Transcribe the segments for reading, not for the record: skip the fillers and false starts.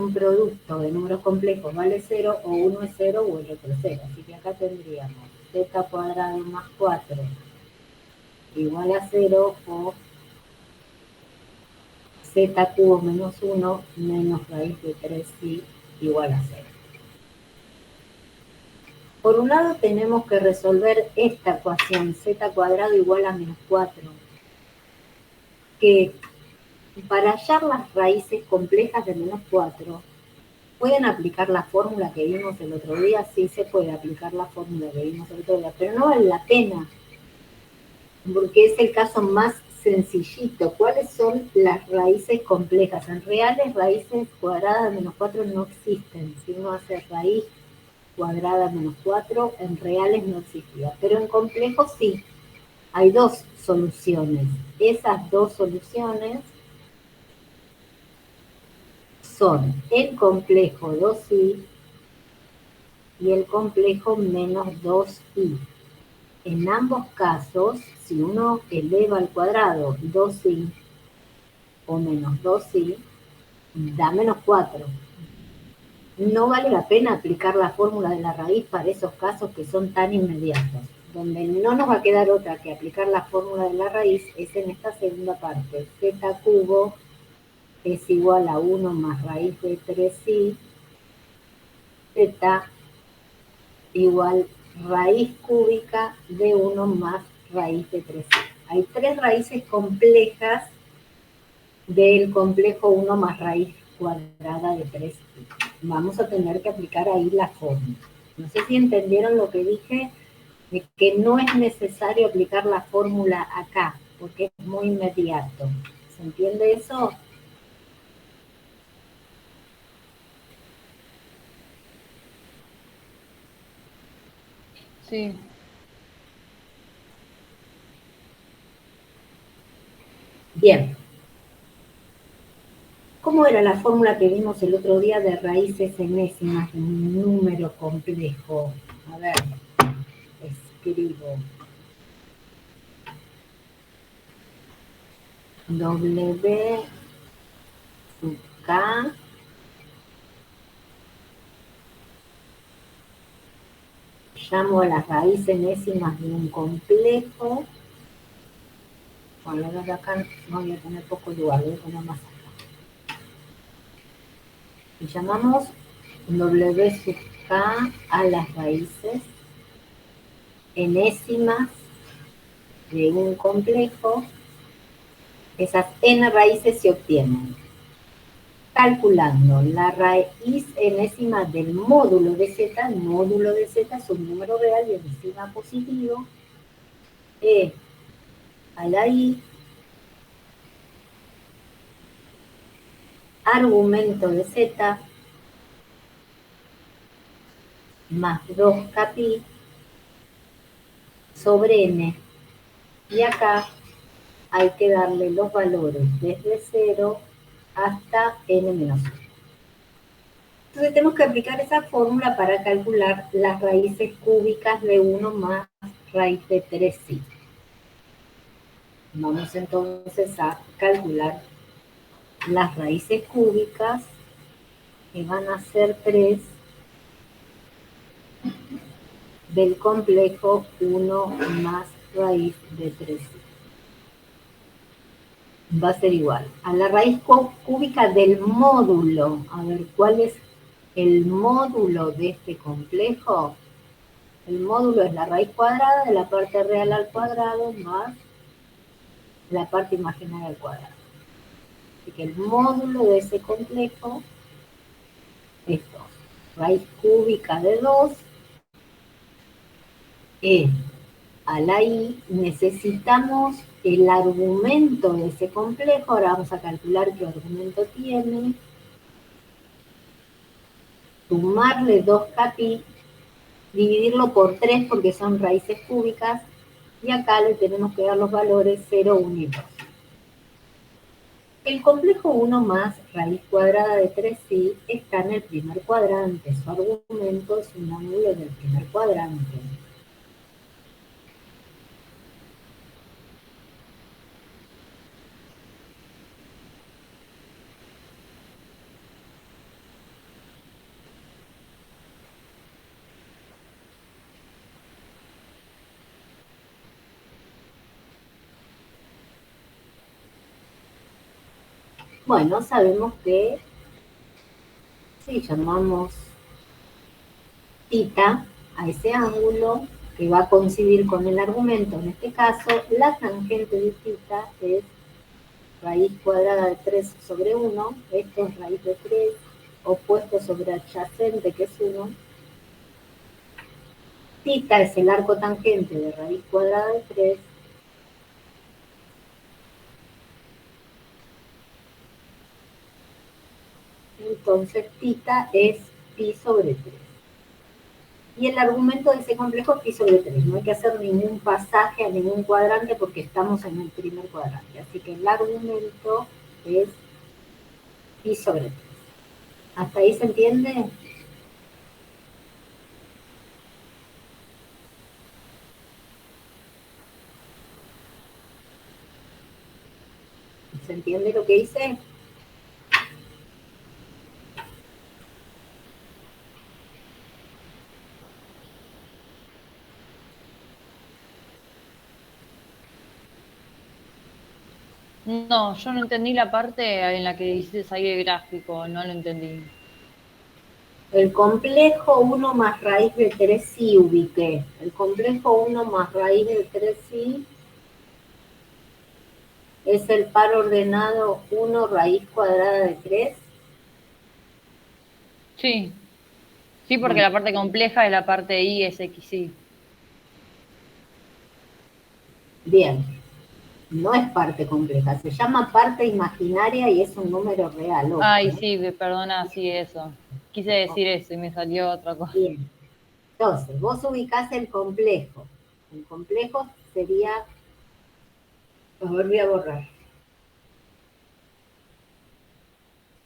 un producto de números complejos vale 0, o uno es 0 o el otro es 0. Así que acá tendríamos z cuadrado más 4 igual a 0, o z cubo menos 1 menos raíz de 3i igual a 0. Por un lado tenemos que resolver esta ecuación, z cuadrado igual a menos 4, que para hallar las raíces complejas de menos 4, ¿pueden aplicar la fórmula que vimos el otro día? Sí, se puede aplicar la fórmula que vimos el otro día, pero no vale la pena, porque es el caso más sencillito. ¿Cuáles son las raíces complejas? En reales, raíces cuadradas de menos 4 no existen. Si uno hace raíz cuadrada menos 4, en reales no existía, pero en complejos sí. Hay dos soluciones. Esas dos soluciones son el complejo 2i y el complejo menos 2i. En ambos casos, si uno eleva al cuadrado 2i o menos 2i, da menos 4. No vale la pena aplicar la fórmula de la raíz para esos casos que son tan inmediatos. Donde no nos va a quedar otra que aplicar la fórmula de la raíz es en esta segunda parte. Z cubo es igual a 1 más raíz de 3i, z igual raíz cúbica de 1 más raíz de 3i. Hay tres raíces complejas del complejo 1 más raíz cuadrada de 3i. Vamos a tener que aplicar ahí la fórmula. No sé si entendieron lo que dije, de que no es necesario aplicar la fórmula acá, porque es muy inmediato. ¿Se entiende eso? Sí. Bien. ¿Cómo era la fórmula que vimos el otro día de raíces enésimas de un número complejo? A ver, escribo. W sub K llamo a las raíces enésimas de un complejo. Bueno, la verdad acá no voy a tener poco lugar, voy a poner más acá. Y llamamos W sub K a las raíces enésimas de un complejo. Esas n raíces se obtienen calculando la raíz enésima del módulo de z. El módulo de z es un número real y encima positivo, e a la i, argumento de z más 2 pi sobre n. Y acá hay que darle los valores desde 0 hasta n menos 1. Entonces tenemos que aplicar esa fórmula para calcular las raíces cúbicas de 1 más raíz de 3i. Vamos entonces a calcular las raíces cúbicas, que van a ser 3 del complejo 1 más raíz de 3i. Va a ser igual a la raíz cúbica del módulo. A ver, ¿cuál es el módulo de este complejo? El módulo es la raíz cuadrada de la parte real al cuadrado más la parte imaginaria al cuadrado. Así que el módulo de ese complejo es 2. Raíz cúbica de 2 es a la i. Necesitamos el argumento de ese complejo. Ahora vamos a calcular qué argumento tiene. Sumarle 2 pi, dividirlo por 3 porque son raíces cúbicas, y acá le tenemos que dar los valores 0, 1 y 2. El complejo 1 más raíz cuadrada de 3i está en el primer cuadrante. Su argumento es un ángulo del primer cuadrante. Bueno, sabemos que si llamamos θ a ese ángulo que va a coincidir con el argumento, en este caso, la tangente de θ es raíz cuadrada de 3 sobre 1, esto es raíz de 3, opuesto sobre adyacente, que es 1. Θ es el arco tangente de raíz cuadrada de 3. Entonces, θ es pi sobre 3. Y el argumento de ese complejo es pi sobre 3. No hay que hacer ningún pasaje a ningún cuadrante porque estamos en el primer cuadrante. Así que el argumento es pi sobre 3. ¿Hasta ahí se entiende? ¿Se entiende lo que hice? No, yo no entendí la parte en la que dices ahí el gráfico, no lo entendí. El complejo 1 más raíz de 3 sí ubiqué. El complejo 1 más raíz de 3 sí es el par ordenado 1 raíz cuadrada de 3. Sí, sí, porque Bueno, la parte compleja es la parte I es XY. bien, no es parte compleja, se llama parte imaginaria y es un número real, ojo. Ay, sí, perdona, sí, eso. Quise decir eso y me salió otra cosa. Bien, entonces, vos ubicás el complejo. El complejo sería, lo volví a borrar.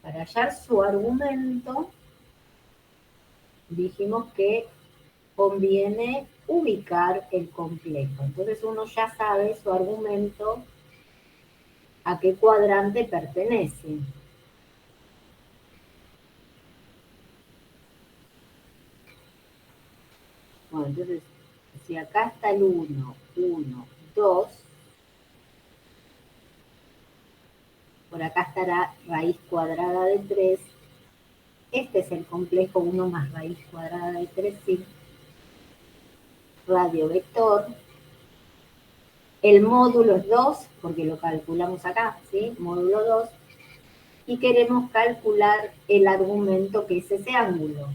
Para hallar su argumento, dijimos que conviene ubicar el complejo. Entonces uno ya sabe su argumento a qué cuadrante pertenece. Bueno, entonces, si acá está el 1, 1, 2, por acá estará raíz cuadrada de 3. Este es el complejo 1 más raíz cuadrada de 3, sí. Radio vector. El módulo es 2, porque lo calculamos acá, ¿sí? Módulo 2. Y queremos calcular el argumento que es ese ángulo.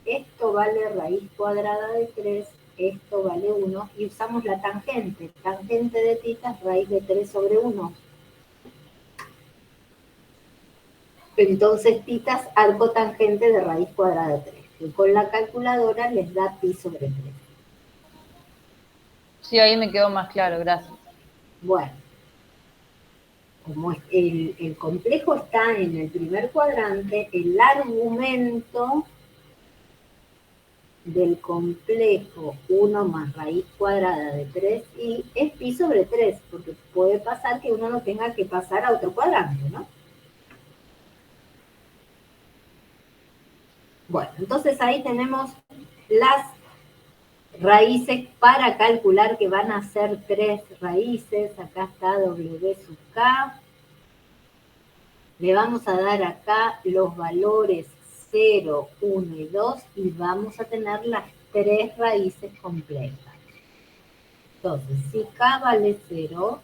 Esto vale raíz cuadrada de 3, esto vale 1, y usamos la tangente. Tangente de θ es raíz de 3 sobre 1. Entonces, θ es arco tangente de raíz cuadrada de 3. Y con la calculadora les da pi sobre 3. Sí, ahí me quedó más claro, gracias. Bueno, como el complejo está en el primer cuadrante, el argumento del complejo 1 más raíz cuadrada de 3i es pi sobre 3, porque puede pasar que uno no tenga que pasar a otro cuadrante, ¿no? Bueno, entonces ahí tenemos las raíces para calcular que van a ser 3 raíces. Acá está W sub K. Le vamos a dar acá los valores 0, 1 y 2 y vamos a tener las 3 raíces completas. Entonces, si K vale 0,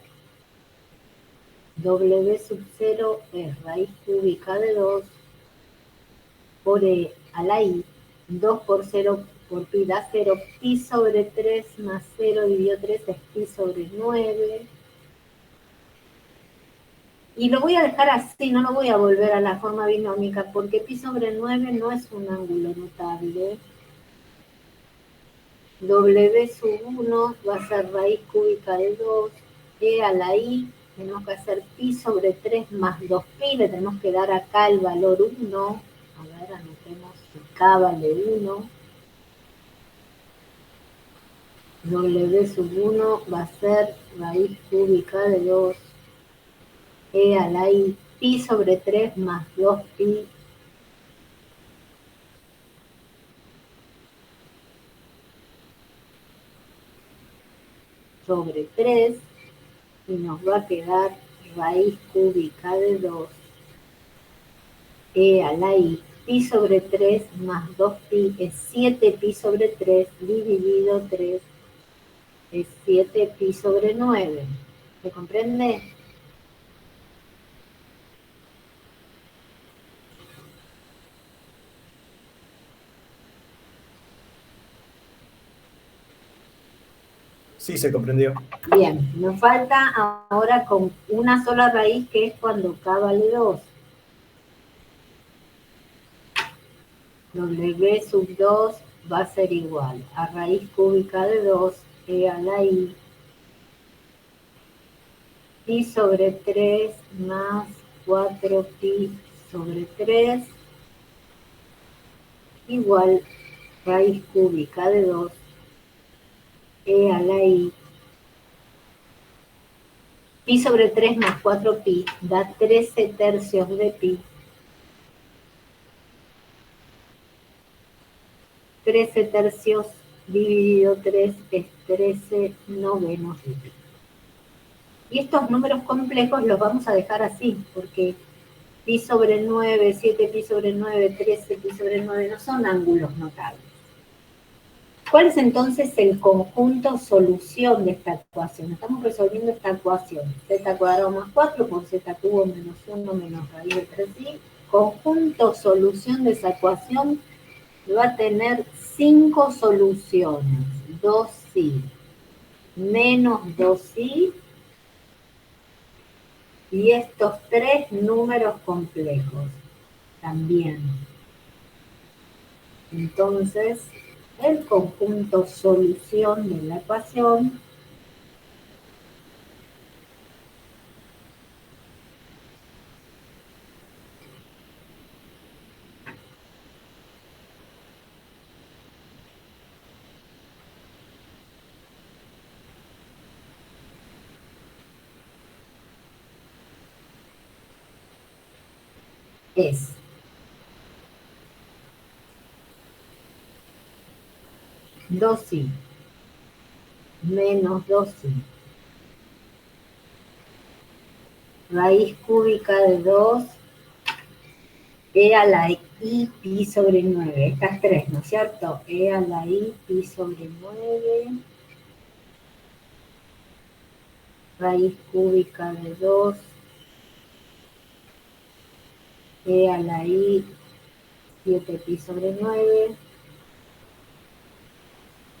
W sub 0 es raíz cúbica de 2 por E a la I. 2 por 0 por pi da 0. Pi sobre 3 más 0 dividido 3 es pi sobre 9. Y lo voy a dejar así, no lo voy a volver a la forma binómica, porque pi sobre 9 no es un ángulo notable. W sub 1 va a ser raíz cúbica de 2. E a la I tenemos que hacer pi sobre 3 más 2pi. Le tenemos que dar acá el valor 1. A ver, anotemos que K vale 1. W sub 1 va a ser raíz cúbica de 2. E a la I, pi sobre 3 más 2pi sobre 3. Y nos va a quedar raíz cúbica de 2 e a la i. Pi sobre 3 más 2pi es 7pi sobre 3 dividido 3 es 7pi sobre 9. ¿Se comprende? Sí, se comprendió. Bien, nos falta ahora con una sola raíz, que es cuando k vale 2. W sub 2 va a ser igual a raíz cúbica de 2 e a la i, pi sobre 3 más 4pi sobre 3 igual raíz cúbica de 2 e a la i. Pi sobre 3 más 4pi da 13 tercios de pi. 13 tercios dividido 3 es 13 novenos de pi. Y estos números complejos los vamos a dejar así, porque pi sobre 9, 7pi sobre 9, 13pi sobre 9 no son ángulos notables. ¿Cuál es entonces el conjunto solución de esta ecuación? Estamos resolviendo esta ecuación. Z cuadrado más 4 por z cubo menos 1 menos raíz de 3i. Conjunto solución de esa ecuación va a tener 5 soluciones. 2i menos 2i y estos 3 números complejos también. Entonces, el conjunto solución de la ecuación es 2i menos 2i raíz cúbica de 2 e a la i pi sobre 9. Estas tres, ¿no es cierto? E a la i pi sobre 9 raíz cúbica de 2 e a la i 7pi sobre 9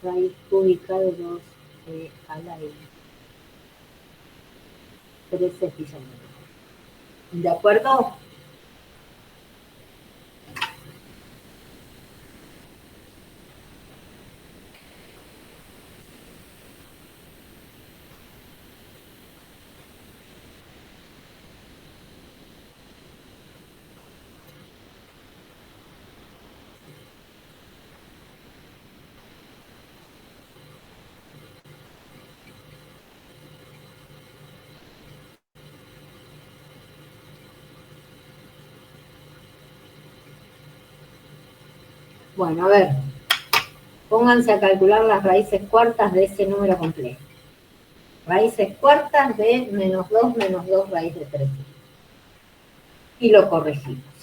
raíz cúbica de 2 e a la i 13pi sobre 9. ¿De acuerdo? Bueno, a ver, pónganse a calcular las raíces cuartas de ese número complejo. Raíces cuartas de menos 2 raíz de 3. Y lo corregimos.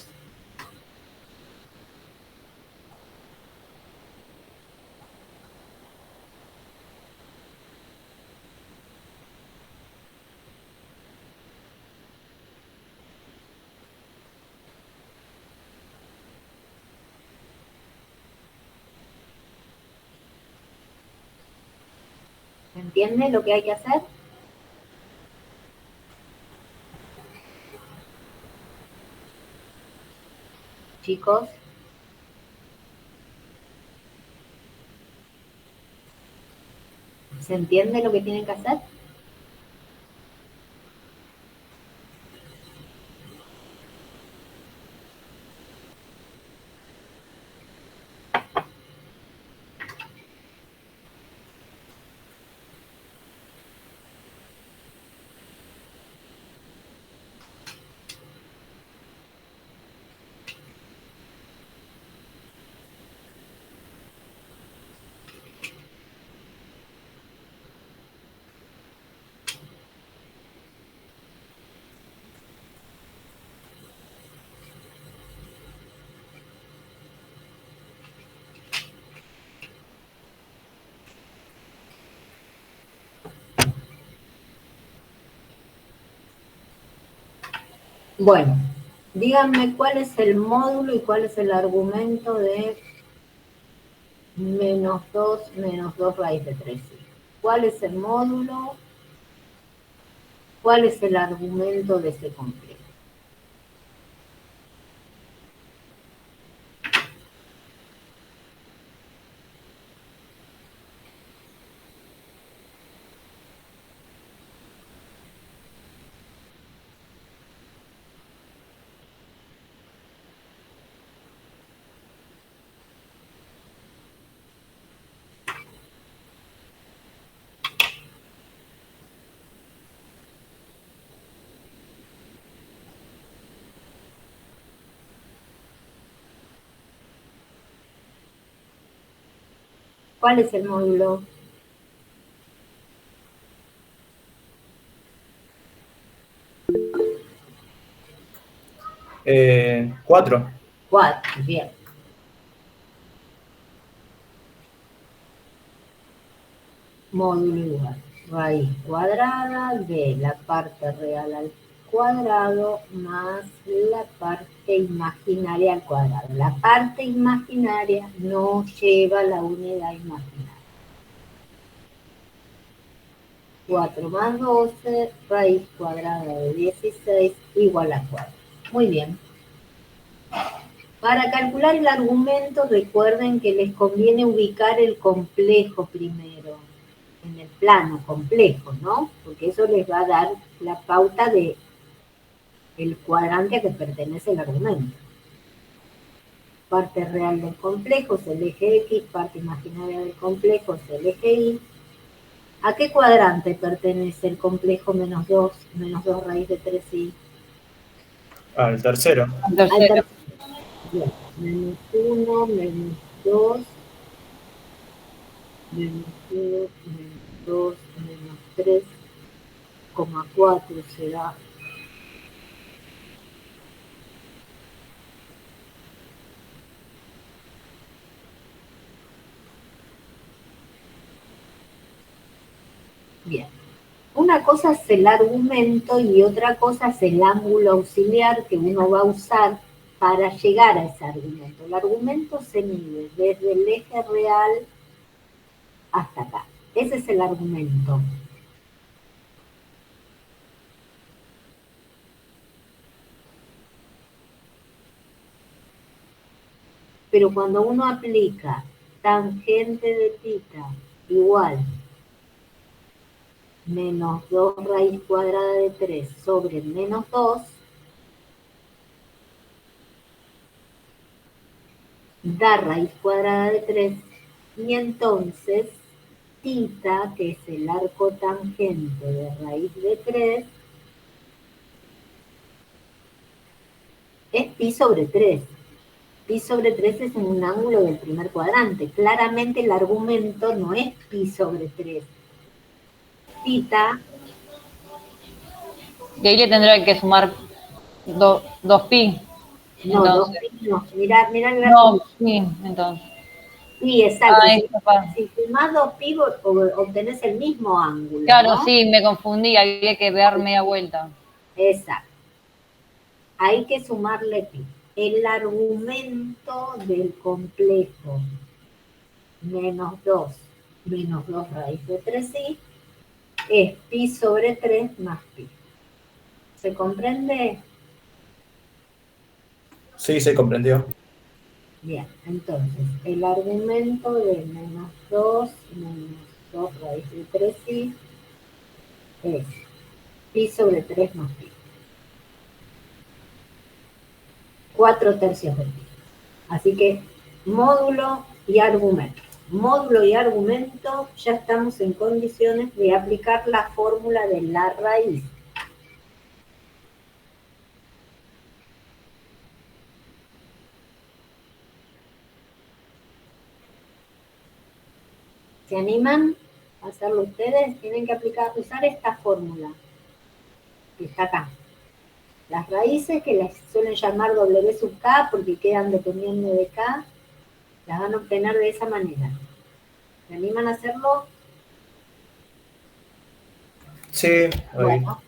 ¿Se entiende lo que hay que hacer? Chicos. ¿Se entiende lo que tienen que hacer? Bueno, díganme cuál es el módulo y cuál es el argumento de menos 2 raíz de 3. ¿Cuál es el módulo? ¿Cuál es el argumento de ese complejo? ¿Cuál es el módulo? Cuatro. 4, bien. Módulo igual. Raíz cuadrada de la parte real al cuadrado más la parte imaginaria al cuadrado. La parte imaginaria no lleva la unidad imaginaria. 4 más 12, raíz cuadrada de 16 igual a 4. Muy bien. Para calcular el argumento, recuerden que les conviene ubicar el complejo primero, en el plano complejo, ¿no? Porque eso les va a dar la pauta de el cuadrante a que pertenece el argumento. Parte real del complejo es el eje X, parte imaginaria del complejo es el eje Y. ¿A qué cuadrante pertenece el complejo menos 2 raíz de 3y? Al tercero. El Al tercero. tercero. Bien. Menos 1, menos 2, menos 1, menos 2, menos 3,4 será. Bien. Una cosa es el argumento y otra cosa es el ángulo auxiliar que uno va a usar para llegar a ese argumento. El argumento se mide desde el eje real hasta acá. Ese es el argumento. Pero cuando uno aplica tangente de θ igual menos 2 raíz cuadrada de 3 sobre menos 2, da raíz cuadrada de 3 y entonces θ, que es el arco tangente de raíz de 3, es pi sobre 3. Pi sobre 3 es un ángulo del primer cuadrante. Claramente el argumento no es pi sobre 3. Θ, Y ahí le tendré que sumar 2pi. no, 2 Entonces. pi no. Mirá el No, gráfico. pi, entonces. Pi, exacto. Ah, Si, esta parte. si sumás 2 pi, obtenés el mismo ángulo, Claro, ¿no? sí, me confundí, había que dar media vuelta. Exacto. Hay que sumarle pi. El argumento del complejo menos 2 raíz de 3i es pi sobre 3 más pi. ¿Se comprende? Sí, se comprendió. Bien, entonces el argumento de menos 2 raíz de 3i es pi sobre 3 más pi. 4/3 de pi. Así que módulo y argumento. Módulo y argumento, ya estamos en condiciones de aplicar la fórmula de la raíz. ¿Se animan a hacerlo ustedes? Tienen que usar esta fórmula que está acá. Las raíces, que las suelen llamar W sub K porque quedan dependiendo de K, las van a obtener de esa manera. ¿Se animan a hacerlo? Sí, ahí. Bueno,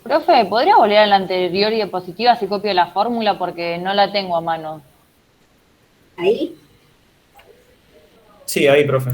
Profe, ¿podría volver a la anterior diapositiva si copio la fórmula porque no la tengo a mano? Ahí, Sí, ahí, profe.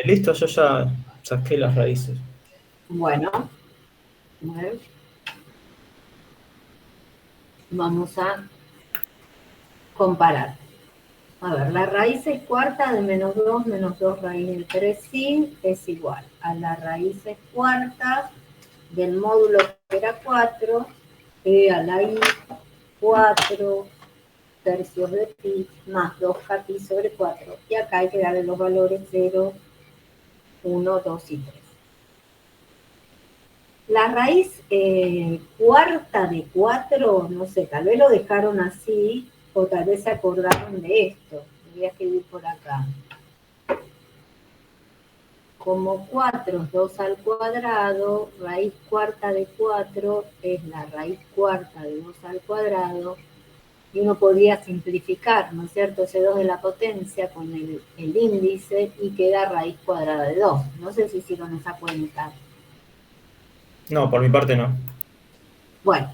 Listo, yo ya saqué las raíces. bueno, a ver, vamos a comparar. A ver, la raíz cuarta de menos 2 raíz de 3i es igual a la raíz cuarta del módulo que era 4, a la i 4 tercios de pi más 2k pi sobre 4. Y acá hay que darle los valores 0, 1, 2 y 3. La raíz cuarta de 4, no sé, tal vez lo dejaron así o tal vez se acordaron de esto. Voy a escribir por acá. Como 4 es 2 al cuadrado, raíz cuarta de 4 es la raíz cuarta de 2 al cuadrado, y uno podría simplificar, ¿no es cierto?, ese 2 de la potencia con el índice y queda raíz cuadrada de 2. No sé si hicieron esa cuenta. No, por mi parte no. Bueno,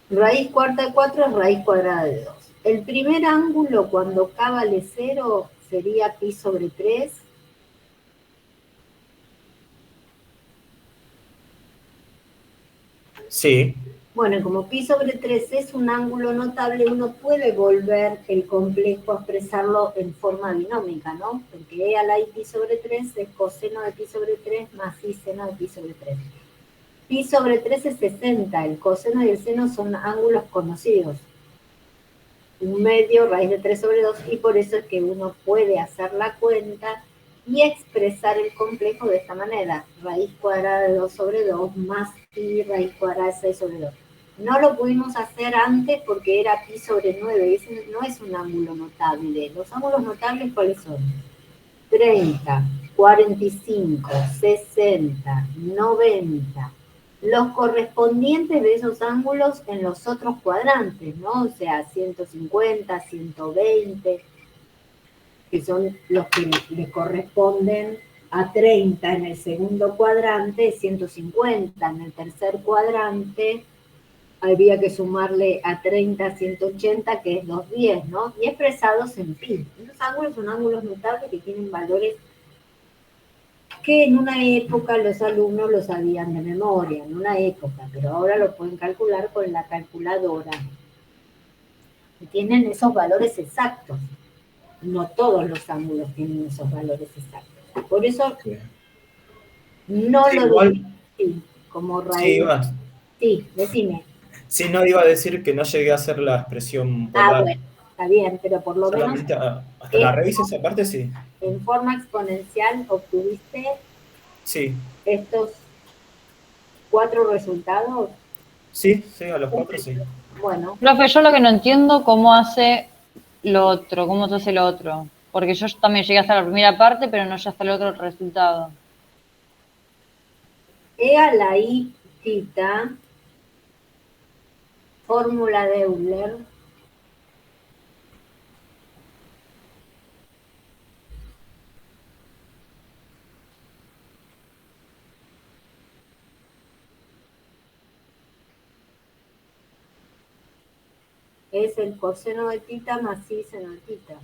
raíz cuarta de 4 es raíz cuadrada de 2. El primer ángulo cuando k vale 0 sería pi sobre 3. Sí, Bueno, como pi sobre 3 es un ángulo notable, uno puede volver el complejo a expresarlo en forma binómica, ¿no? Porque e a la i pi sobre 3 es coseno de pi sobre 3 más i seno de pi sobre 3. Pi sobre 3 es 60, el coseno y el seno son ángulos conocidos. Un medio, raíz de 3 sobre 2, y por eso es que uno puede hacer la cuenta y expresar el complejo de esta manera. Raíz cuadrada de 2 sobre 2 más pi raíz cuadrada de 6 sobre 2. No lo pudimos hacer antes porque era pi sobre 9, ese no es un ángulo notable. Los ángulos notables, ¿cuáles son? 30, 45, 60, 90. Los correspondientes de esos ángulos en los otros cuadrantes, ¿no? O sea, 150, 120, que son los que le corresponden a 30 en el segundo cuadrante, 150 en el tercer cuadrante, habría que sumarle a 30, 180, que es 210, ¿no? Y expresados en pi. Los ángulos son ángulos notables que tienen valores que en una época los alumnos lo sabían de memoria, en una época, pero ahora lo pueden calcular con la calculadora. Y tienen esos valores exactos. No todos los ángulos tienen esos valores exactos. Por eso sí. no Sí, lo igual, decimos así, como sí, raíz. Sí, decime. sí, no iba a decir que no llegué a hacer la expresión Ah, polar. bueno, está bien, pero por lo menos Solamente hasta la esto, revisé esa parte, sí. en forma exponencial obtuviste Sí, estos 4 resultados. sí, sí, a los 4 sí. Bueno, Profe, yo lo que no entiendo cómo hace lo otro, cómo se hace lo otro. Porque yo también llegué hasta la primera parte, pero no llegué hasta el otro resultado. e a la i tita, fórmula de Euler, es el coseno de tita más i seno de tita.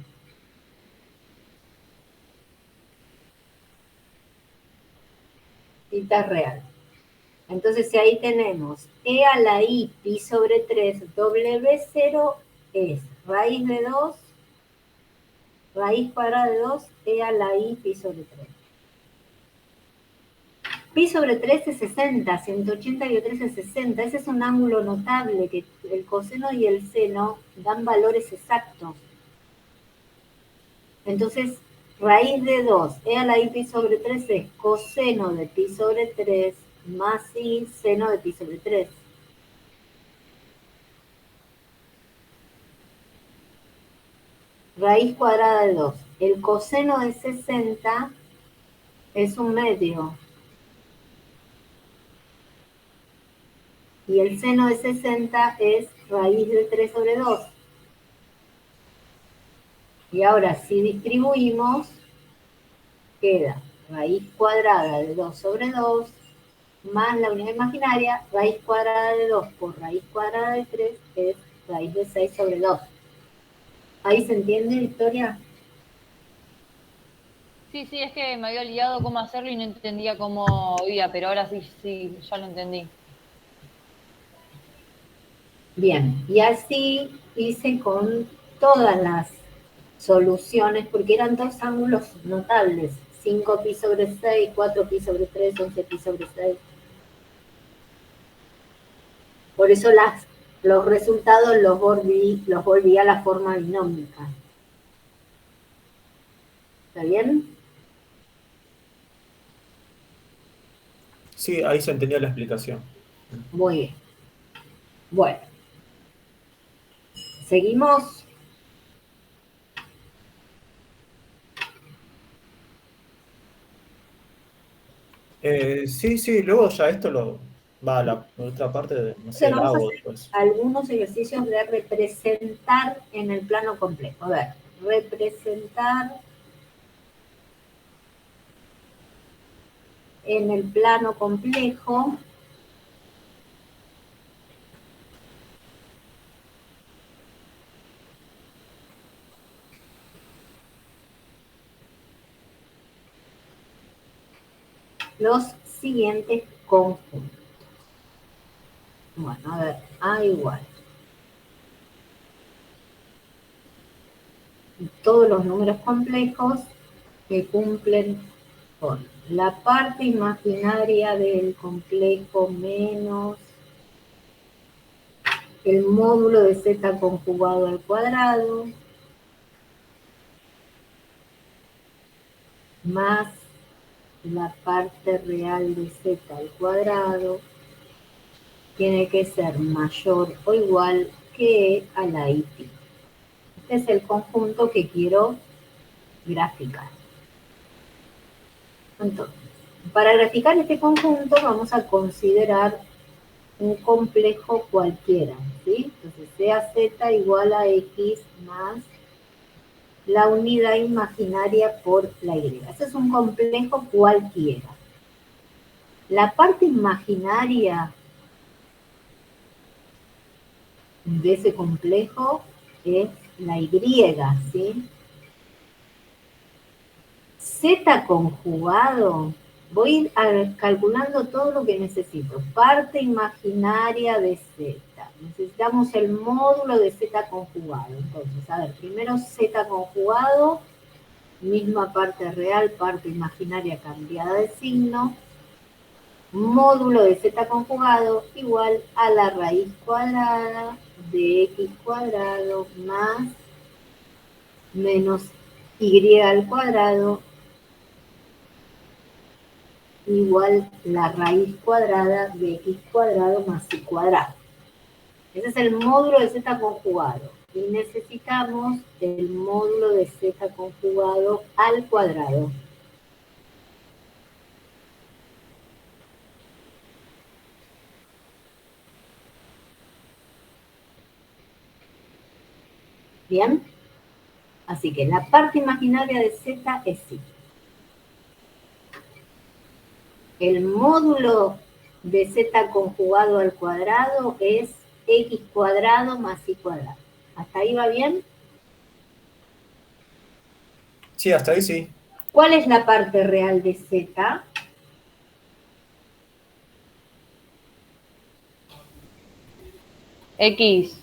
Tita real. Entonces, si ahí tenemos e a la i pi sobre 3, w0 es raíz de 2, raíz cuadrada de 2, e a la i pi sobre 3. Pi sobre 3 es 60, 180 y 3 es 60. Ese es un ángulo notable, que el coseno y el seno dan valores exactos. Entonces, raíz de 2, e a la i pi sobre 3 es coseno de pi sobre 3 más i seno de pi sobre 3. Raíz cuadrada de 2. El coseno de 60 es un medio. Y el seno de 60 es raíz de 3 sobre 2. Y ahora, si distribuimos, queda raíz cuadrada de 2 sobre 2 más la unidad imaginaria, raíz cuadrada de 2 por raíz cuadrada de 3 es raíz de 6 sobre 2. ¿Ahí se entiende, Victoria? Sí, sí, es que me había olvidado cómo hacerlo y no entendía cómo iba, pero ahora sí, sí, ya lo entendí. Bien, y así hice con todas las soluciones, porque eran dos ángulos notables, 5π sobre 6, 4π sobre 3, 11π sobre 6. Por eso los resultados los volví a la forma binómica. ¿Está bien? Sí, ahí se entendió la explicación. Muy bien. Bueno. Seguimos. Sí, luego ya esto lo va a la otra parte, no sé, Entonces la vamos a hago hacer después. algunos ejercicios de representar en el plano complejo. A ver, representar en el plano complejo los siguientes conjuntos. Bueno, a ver, A igual. Todos los números complejos que cumplen con la parte imaginaria del complejo menos el módulo de z conjugado al cuadrado más la parte real de z al cuadrado tiene que ser mayor o igual que a la i pi. Este es el conjunto que quiero graficar. Entonces, para graficar este conjunto vamos a considerar un complejo cualquiera, ¿sí? Entonces, sea z igual a x más la unidad imaginaria por la y. Ese es un complejo cualquiera. La parte imaginaria de ese complejo es la y, ¿sí? Z conjugado, voy a ir calculando todo lo que necesito. Parte imaginaria de Z. Necesitamos el módulo de Z conjugado. Entonces, a ver, primero Z conjugado, misma parte real, parte imaginaria cambiada de signo. Módulo de z conjugado igual a la raíz cuadrada de x cuadrado más menos y al cuadrado igual la raíz cuadrada de x cuadrado más y cuadrado. Ese es el módulo de z conjugado. Y necesitamos el módulo de z conjugado al cuadrado. ¿Bien? Así que la parte imaginaria de z es sí. El módulo de z conjugado al cuadrado es x cuadrado más y cuadrado. ¿Hasta ahí va bien? Sí, hasta ahí sí. ¿Cuál es la parte real de z? X.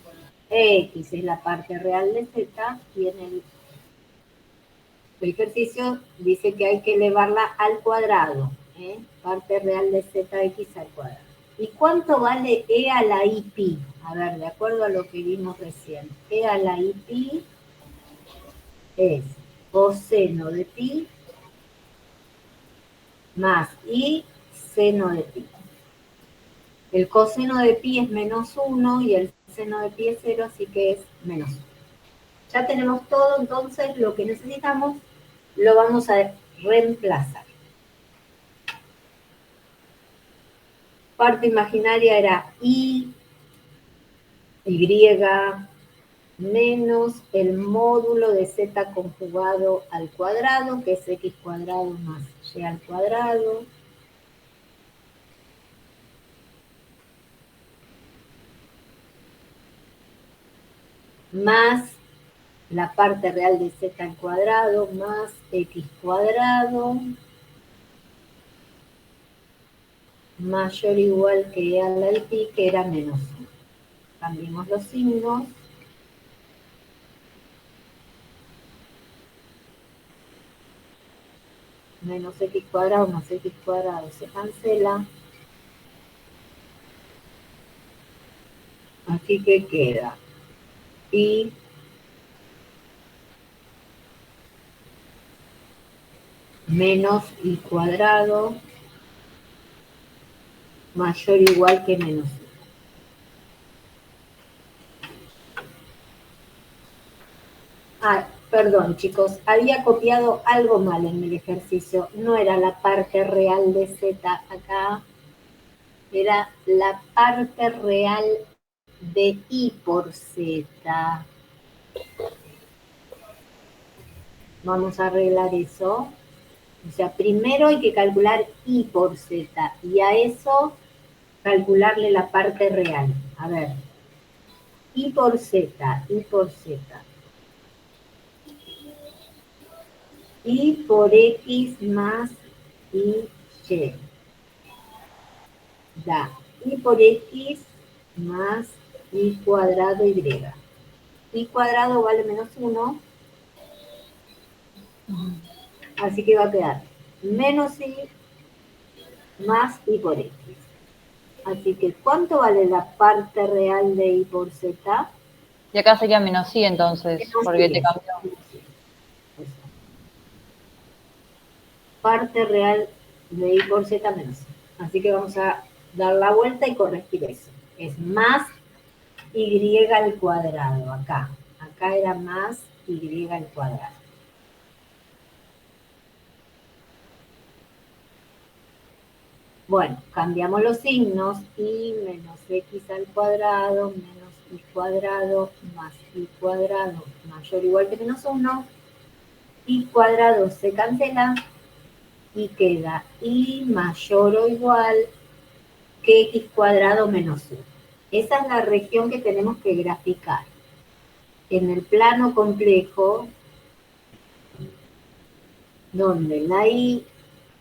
X es la parte real de z y en el ejercicio dice que hay que elevarla al cuadrado. Parte real de zx al cuadrado. ¿Y cuánto vale e a la i pi? A ver, de acuerdo a lo que vimos recién. E a la i pi es coseno de pi más i seno de pi. El coseno de pi es -1 y el seno de pi es 0, así que es -1. Ya tenemos todo, entonces lo que necesitamos lo vamos a reemplazar. Parte imaginaria era y menos el módulo de z conjugado al cuadrado, que es x cuadrado más y al cuadrado, más la parte real de z al cuadrado, más x cuadrado, mayor o igual que e a la i pi, que era -1. Cambiemos los signos. menos x cuadrado más x cuadrado se cancela. Así que queda y menos y cuadrado mayor o igual que menos y. Ah, perdón chicos, había copiado algo mal en el ejercicio. No era la parte real de z acá, era la parte real de y por z. Vamos a arreglar eso. O sea, primero hay que calcular y por z y a eso calcularle la parte real. A ver, y por z, y por z. Y por x más y da y por x más y cuadrado y. Y cuadrado vale menos 1, así que va a quedar menos y más y por x. Así que, ¿cuánto vale la parte real de y por z? Y acá sería menos y entonces, Menos porque y te eso, cambió. menos y. Eso. Parte real de y por z menos y. Así que vamos a dar la vuelta y corregir eso. Es más y al cuadrado, acá. Acá era más y al cuadrado. Bueno, cambiamos los signos, y menos x al cuadrado, menos y cuadrado, más y cuadrado, mayor o igual que menos 1, y cuadrado se cancela, y queda y mayor o igual que x cuadrado menos 1. Esa es la región que tenemos que graficar. En el plano complejo, donde la y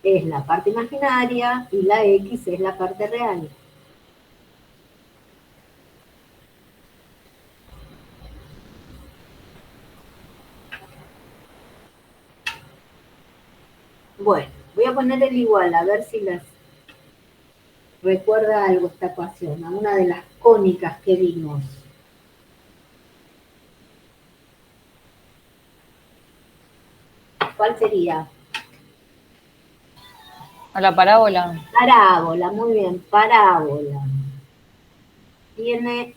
es la parte imaginaria y la x es la parte real. Bueno, voy a poner el igual, a ver si les recuerda algo esta ecuación, a una de las cónicas que vimos. ¿Cuál sería? A la parábola. Parábola, muy bien, parábola. Tiene,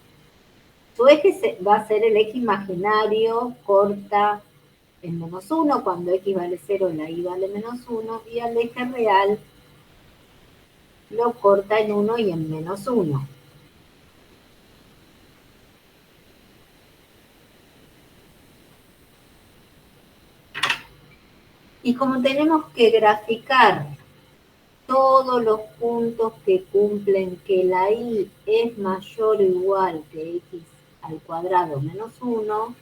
su eje va a ser el eje imaginario, corta en menos 1, cuando x vale 0, la y vale menos 1, y al eje real lo corta en 1 y en menos 1. Y como tenemos que graficar todos los puntos que cumplen que la y es mayor o igual que x al cuadrado menos 1,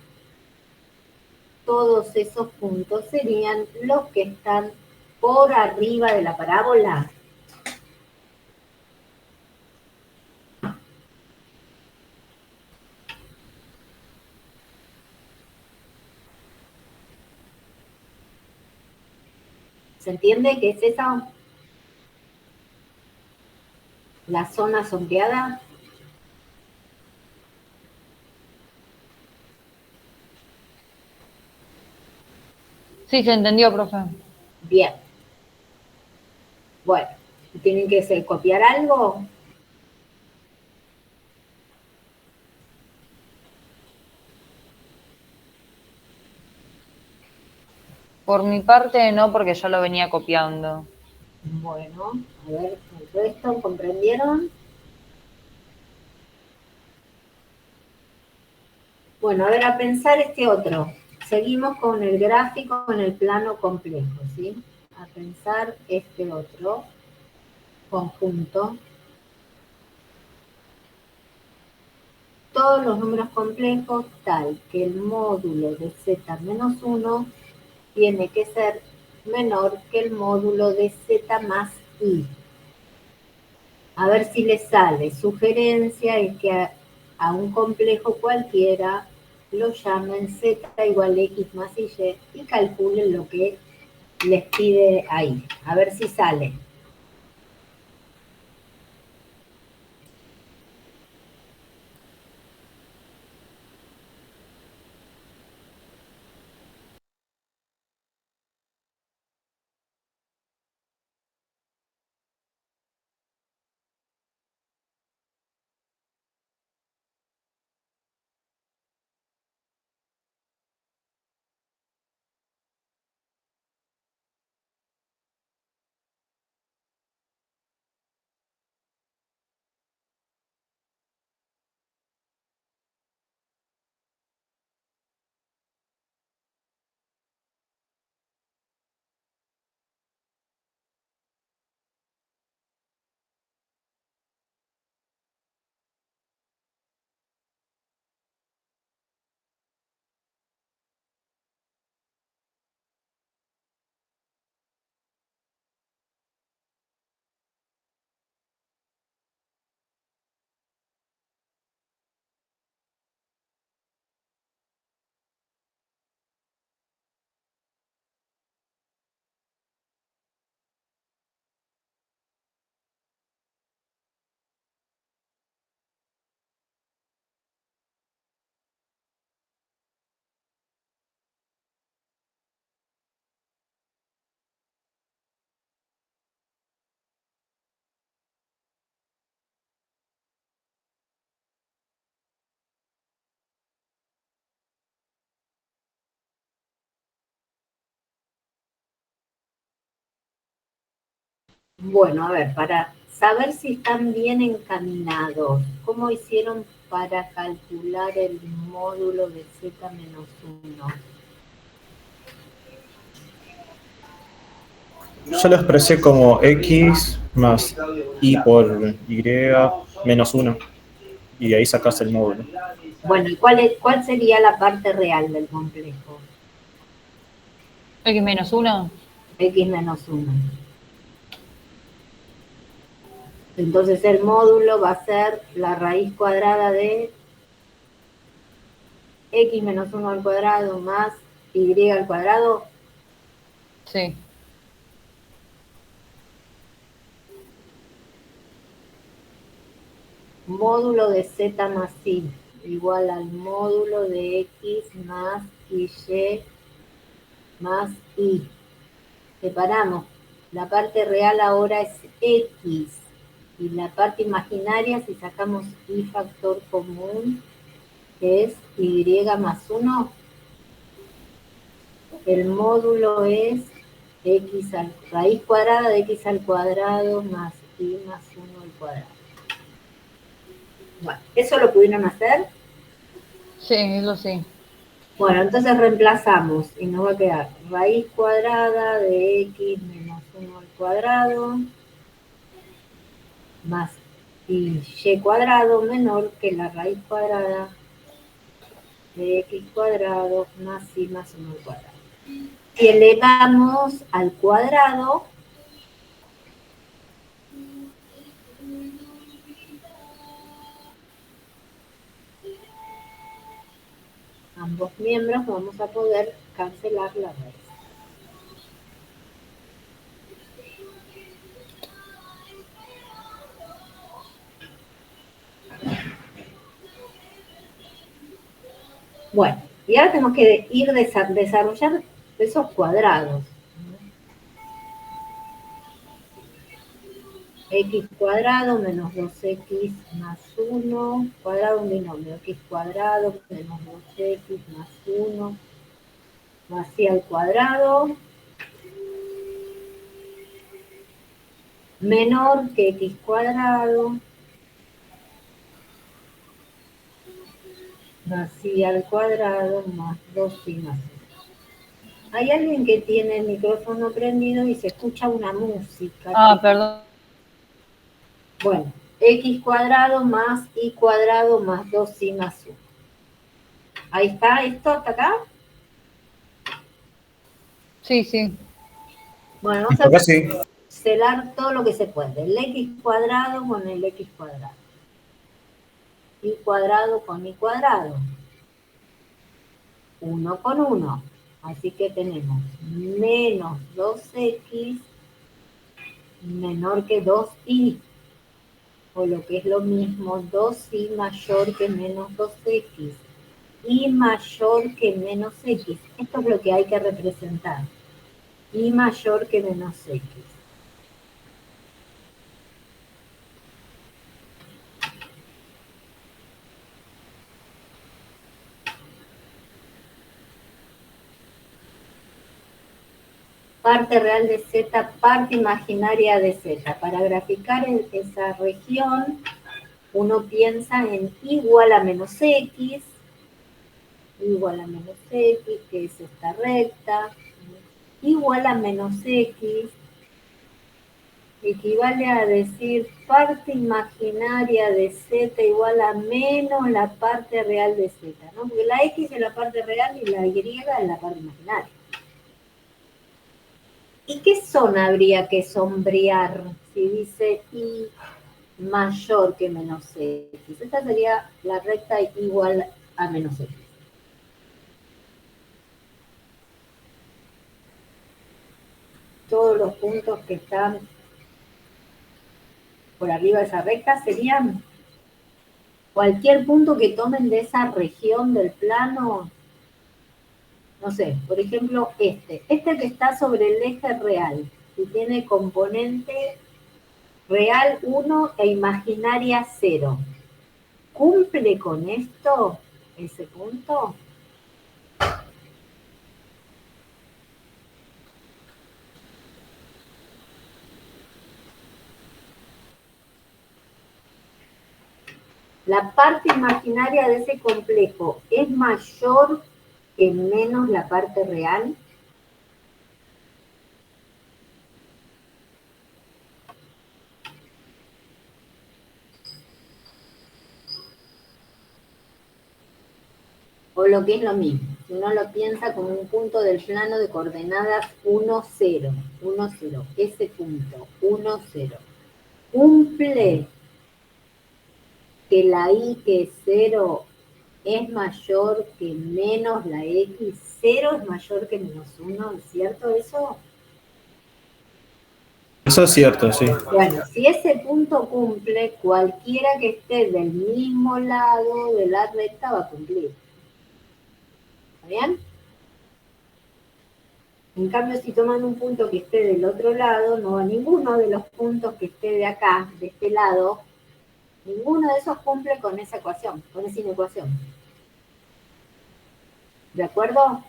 todos esos puntos serían los que están por arriba de la parábola. ¿Se entiende qué es esa? La zona sombreada. Sí, se entendió, profe. Bien. Bueno, ¿tienen que copiar algo? Por mi parte no, porque yo lo venía copiando. Bueno, a ver, el resto, ¿comprendieron? Bueno, a ver, a pensar este otro. Seguimos con el gráfico en el plano complejo, ¿sí? A pensar este otro conjunto. Todos los números complejos tal que el módulo de z menos 1 tiene que ser menor que el módulo de z más i. A ver si les sale. Sugerencia es que a un complejo cualquiera lo llamen z igual a x más y calculen lo que les pide ahí. A ver si sale. Bueno, a ver, para saber si están bien encaminados, ¿cómo hicieron para calcular el módulo de z-1? Yo lo expresé como x más y por y menos 1. Y de ahí sacás el módulo. Bueno, ¿y cuál sería la parte real del complejo? X menos 1. X menos 1. Entonces el módulo va a ser la raíz cuadrada de x menos 1 al cuadrado más y al cuadrado. Sí. Módulo de z más y igual al módulo de x más y más y. Separamos. La parte real ahora es x y la parte imaginaria, si sacamos y factor común, es y más 1. El módulo es x raíz cuadrada de x al cuadrado más y más 1 al cuadrado. Bueno, ¿eso lo pudieron hacer? Sí, eso sí. Bueno, entonces reemplazamos y nos va a quedar raíz cuadrada de x menos 1 al cuadrado más y cuadrado menor que la raíz cuadrada de x cuadrado más y más 1 al cuadrado. Si elevamos al cuadrado, ambos miembros, vamos a poder cancelar la raíz. Bueno, y ahora tenemos que ir desarrollar esos cuadrados. X cuadrado menos 2x más 1, cuadrado un binomio, x cuadrado menos 2x más 1, más y al cuadrado, menor que x cuadrado, más y al cuadrado, más 2y más 1. Hay alguien que tiene el micrófono prendido y se escucha una música. Ah, perdón. Bueno, x cuadrado más y cuadrado más 2y más 1. Ahí está, ¿esto hasta acá? Sí, sí. Bueno, vamos a Acá sí. cancelar todo lo que se puede. El x cuadrado con el x cuadrado. Y cuadrado con y cuadrado. 1 con 1. Así que tenemos menos 2x menor que 2y, o lo que es lo mismo, 2y mayor que menos 2x, y mayor que menos x. Esto es lo que hay que representar, y mayor que menos x. Parte real de z, parte imaginaria de z. Para graficar esa región, uno piensa en igual a menos x, igual a menos x, que es esta recta, igual a menos x, equivale a decir parte imaginaria de z igual a menos la parte real de z, ¿no? Porque la x es la parte real y la y es la parte imaginaria. ¿Y qué zona habría que sombrear si dice y mayor que menos x? Esta sería la recta igual a menos x. Todos los puntos que están por arriba de esa recta serían cualquier punto que tomen de esa región del plano. No sé, por ejemplo, este que está sobre el eje real, que tiene componente real 1 e imaginaria 0. ¿Cumple con esto ese punto? La parte imaginaria de ese complejo es mayor que menos la parte real. O lo que es lo mismo, si uno lo piensa como un punto del plano de coordenadas 1, 0, 1, 0, ese punto, 1, 0, cumple que la y que es 0 es mayor que menos la x, 0 es mayor que menos 1, ¿es cierto eso? Eso es cierto, sí. Bueno, si ese punto cumple, cualquiera que esté del mismo lado de la recta va a cumplir. ¿Está bien? En cambio, si toman un punto que esté del otro lado, no va ninguno de los puntos que esté de acá, de este lado, ninguno de esos cumple con esa ecuación, con esa inecuación. ¿De acuerdo?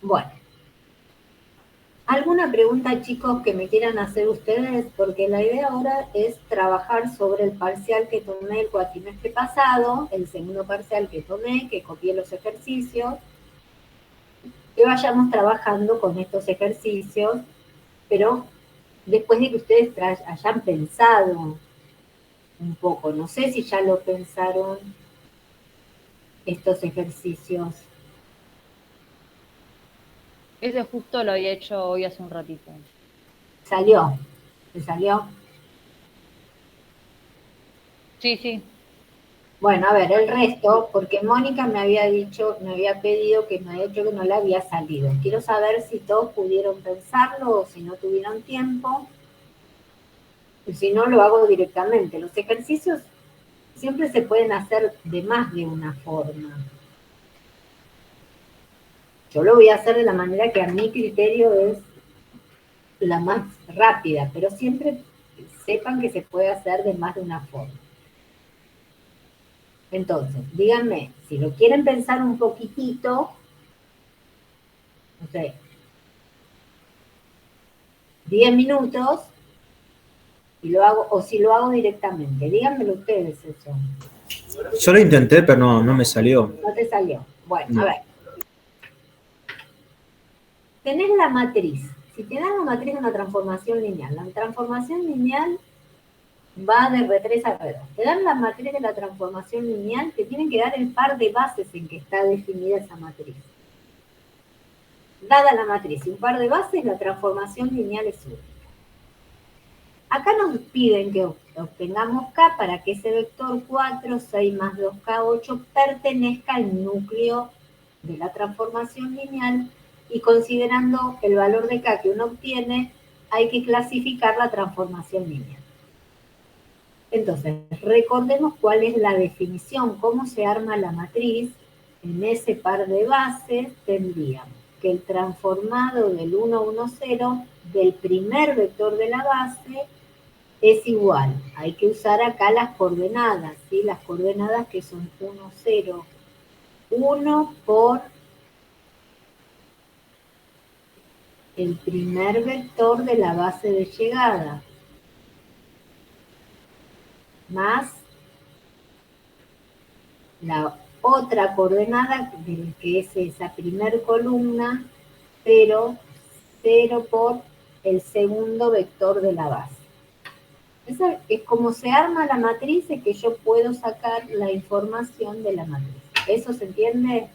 Bueno. ¿Alguna pregunta, chicos, que me quieran hacer ustedes? Porque la idea ahora es trabajar sobre el parcial que tomé el cuatrimestre pasado, el segundo parcial que tomé, que copié los ejercicios, que vayamos trabajando con estos ejercicios, pero después de que ustedes hayan pensado un poco, no sé si ya lo pensaron estos ejercicios. Ese justo lo había hecho hoy hace un ratito. ¿Salió? ¿Se salió? Sí, sí. Bueno, a ver, el resto, porque Mónica me había dicho, me había pedido que me había dicho que no le había salido. Quiero saber si todos pudieron pensarlo o si no tuvieron tiempo. Y si no, lo hago directamente. Los ejercicios siempre se pueden hacer de más de una forma. Yo lo voy a hacer de la manera que a mi criterio es la más rápida, pero siempre sepan que se puede hacer de más de una forma. Entonces, díganme, si lo quieren pensar un poquitito, no sé, 10 minutos, y lo hago, o si lo hago directamente. Díganmelo ustedes eso. Yo lo intenté, pero no me salió. No te salió. Bueno, No. a ver. Tenés la matriz. Si te dan la matriz de una transformación lineal, la transformación lineal va de R3 a R2. Te dan la matriz de la transformación lineal, te tienen que dar el par de bases en que está definida esa matriz. Dada la matriz y un par de bases, la transformación lineal es única. Acá nos piden que obtengamos K para que ese vector 4, 6 más 2K, 8 pertenezca al núcleo de la transformación lineal y considerando el valor de K que uno obtiene, hay que clasificar la transformación lineal. Entonces, recordemos cuál es la definición, cómo se arma la matriz. En ese par de bases tendríamos que el transformado del 1, 1, 0 del primer vector de la base es igual. Hay que usar acá las coordenadas, ¿sí? Las coordenadas que son 1, 0, 1 por el primer vector de la base de llegada, más la otra coordenada, que es esa primer columna, 0, 0 por el segundo vector de la base. Esa es como se arma la matriz, es que yo puedo sacar la información de la matriz. ¿Eso se entiende?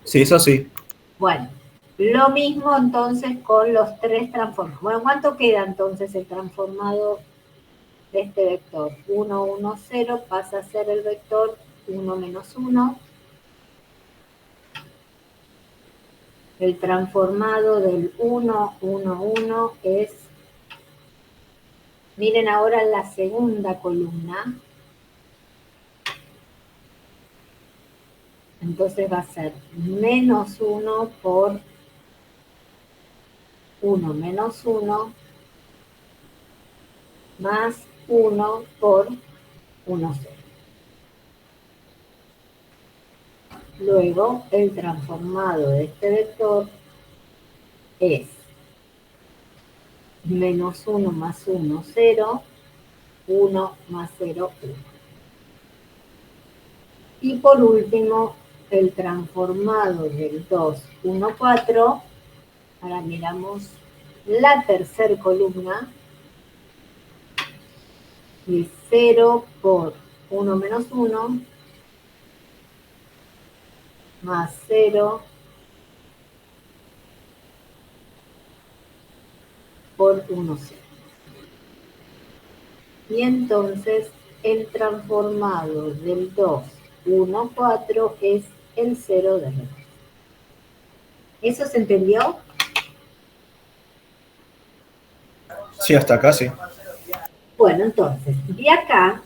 Sí, eso sí. Bueno, lo mismo entonces con los tres transformados. Bueno, ¿cuánto queda entonces el transformado de este vector? 1, 1, 0 pasa a ser el vector 1 menos 1. El transformado del 1, 1, 1 es, miren ahora la segunda columna. Entonces va a ser menos 1 por 1 menos 1 más 1 por 1, 0. Luego, el transformado de este vector es menos 1 más 1, 0, 1 más 0, 1. Y por último, el transformado del 2, 1, 4. Ahora miramos la tercera columna. Y 0 por 1 menos 1 más 0 por 1, 0. Y entonces el transformado del 2, 1, 4 es el 0 de R2. ¿Eso se entendió? Sí, hasta acá sí. Bueno, entonces, de acá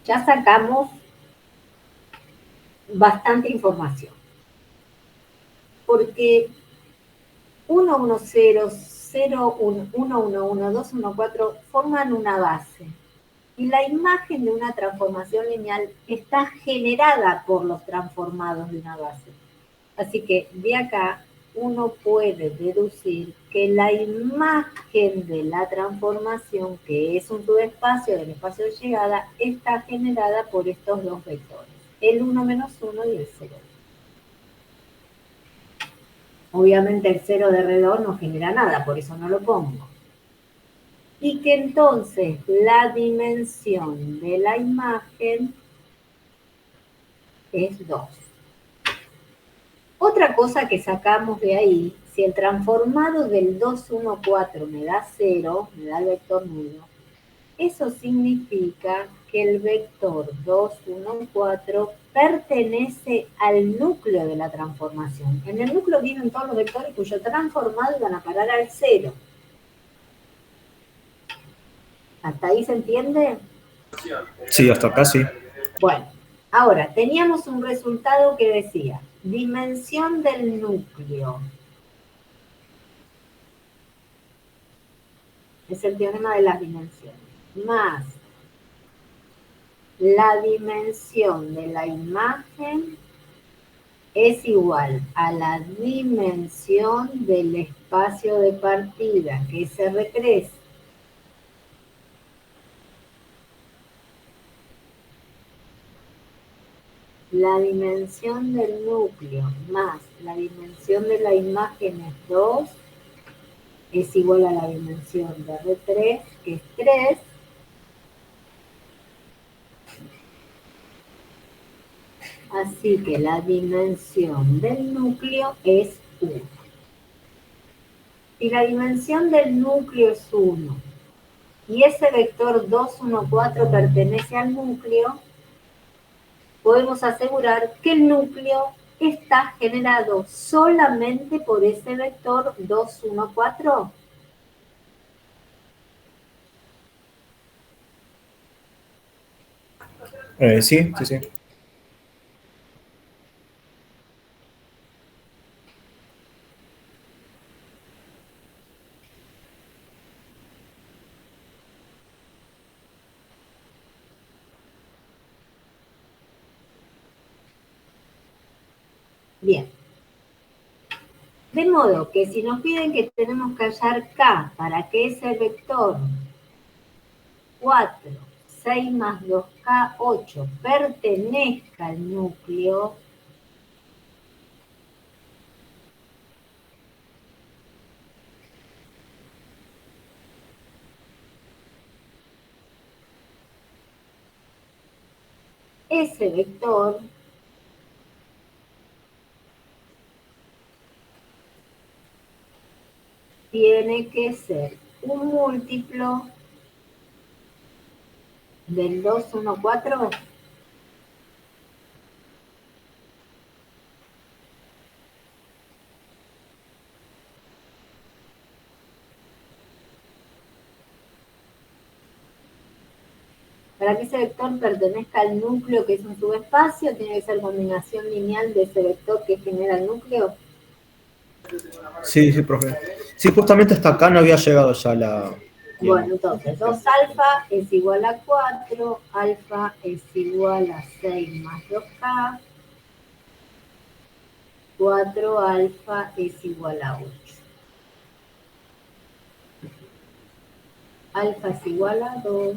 ya sacamos bastante información. Porque 1, 1, 0, 0, 1, 1, 1, 1, 2, 1, 4 forman una base. Y la imagen de una transformación lineal está generada por los transformados de una base. Así que de acá uno puede deducir que la imagen de la transformación, que es un subespacio del espacio de llegada, está generada por estos dos vectores, el 1 menos 1 y el 0. Obviamente el 0 de alrededor no genera nada, por eso no lo pongo. Y que entonces la dimensión de la imagen es 2. Otra cosa que sacamos de ahí, si el transformado del 2, 1, 4 me da 0, me da el vector nulo, eso significa que el vector 2, 1, 4 pertenece al núcleo de la transformación. En el núcleo vienen todos los vectores cuyo transformado van a parar al 0. ¿Hasta ahí se entiende? Sí, hasta acá sí. Bueno, ahora, teníamos un resultado que decía, dimensión del núcleo. Es el teorema de las dimensiones. Más la dimensión de la imagen es igual a la dimensión del espacio de partida, que es R3. La dimensión del núcleo más la dimensión de la imagen es 2, es igual a la dimensión de R3, que es 3. Así que la dimensión del núcleo es 1. Si la dimensión del núcleo es 1 y ese vector 2, 1, 4 pertenece al núcleo, podemos asegurar que el núcleo está generado solamente por ese vector 2, 1, 4. Sí, sí, sí. Bien. De modo que si nos piden que tenemos que hallar K para que ese vector 4, 6 más 2K, 8 pertenezca al núcleo, ese vector tiene que ser un múltiplo del 2, 1, 4. Para que ese vector pertenezca al núcleo, que es un subespacio, tiene que ser combinación lineal de ese vector que genera el núcleo. Sí, sí, profe. Sí, justamente hasta acá no había llegado ya la... Bueno, entonces 2 alfa es igual a 4, alfa es igual a 6 más 2K, 4 alfa es igual a 8. Alfa es igual a 2,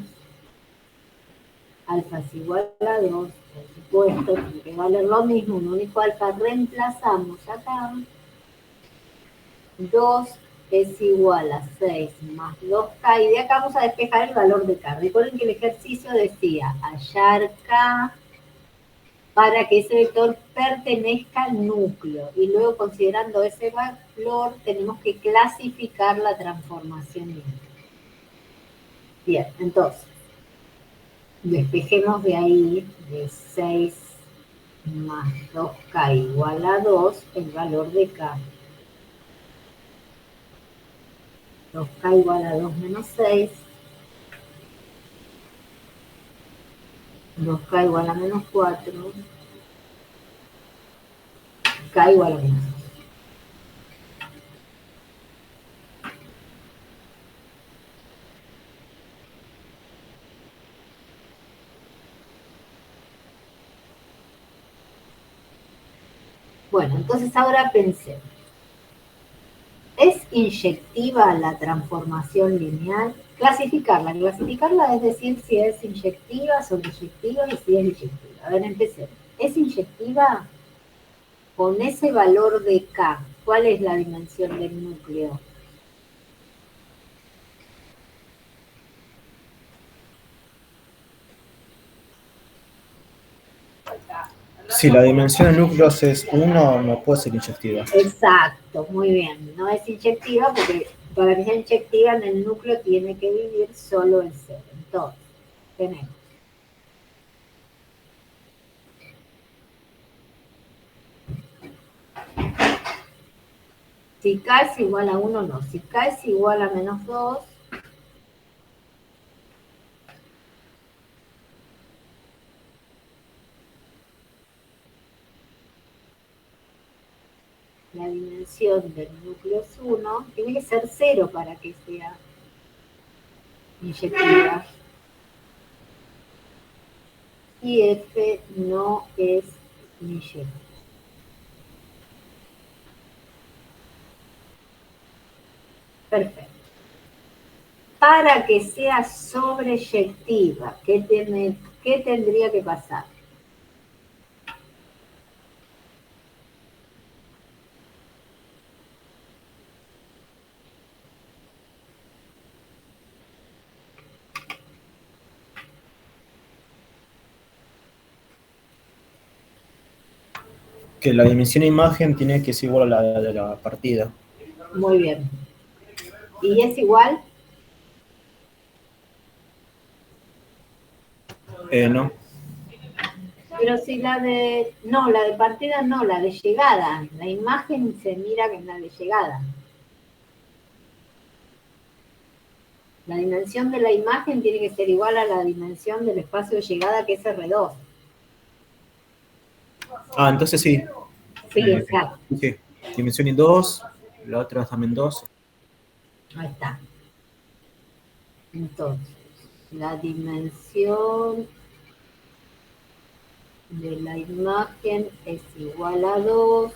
alfa es igual a 2, por supuesto, tiene que valer lo mismo, un único alfa, reemplazamos acá, 2 es igual a 6 más 2K, y de acá vamos a despejar el valor de K. Recuerden que el ejercicio decía hallar K para que ese vector pertenezca al núcleo, y luego considerando ese valor tenemos que clasificar la transformación lineal. Bien, entonces, despejemos de ahí, de 6 más 2K igual a 2, el valor de K. 2K igual a 2 menos 6. 2K igual a menos 4. K igual a menos 2. Bueno, entonces ahora pensemos. ¿Es inyectiva la transformación lineal? Clasificarla. Clasificarla es decir si es inyectiva, sobreyectiva y si es inyectiva. A ver, empecemos. ¿Es inyectiva? Con ese valor de K, ¿cuál es la dimensión del núcleo? Si la dimensión de núcleos es 1, no puede ser inyectiva. Exacto, muy bien. No es inyectiva porque para que sea inyectiva en el núcleo tiene que vivir solo el cero. Entonces, tenemos si K es igual a 1, no. Si K es igual a menos 2, la dimensión del núcleo es 1, tiene que ser 0 para que sea inyectiva. Y F no es inyectiva. Perfecto. Para que sea sobreyectiva, ¿qué tendría que pasar? Que la dimensión de imagen tiene que ser igual a la de la partida. Muy bien. ¿Y es igual? No. Pero si la de... No, la de partida no, la de llegada. La imagen se mira en la de llegada. La dimensión de la imagen tiene que ser igual a la dimensión del espacio de llegada, que es R2. Ah, entonces sí. Sí, exacto. Sí. Dimensión en 2, la otra también 2. Ahí está. Entonces, la dimensión de la imagen es igual a 2,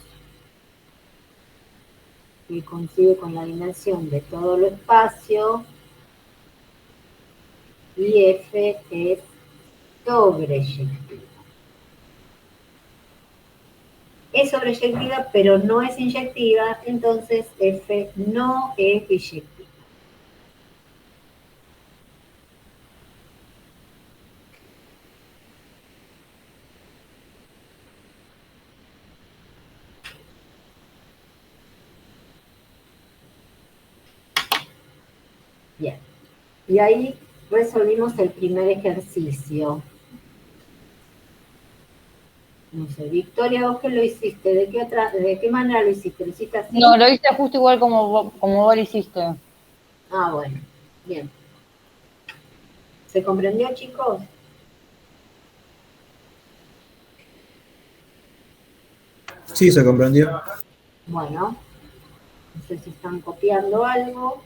y coincide con la dimensión de todo el espacio, y F es sobreyectiva. Es sobreyectiva, pero no es inyectiva, entonces F no es biyectiva. Bien, y ahí resolvimos el primer ejercicio. No sé, Victoria, ¿vos qué lo hiciste? ¿De qué manera lo hiciste? ¿Lo hiciste así? No, lo hice justo igual como vos lo hiciste. Ah, bueno, bien. ¿Se comprendió, chicos? Sí, se comprendió. Bueno, no sé si están copiando algo.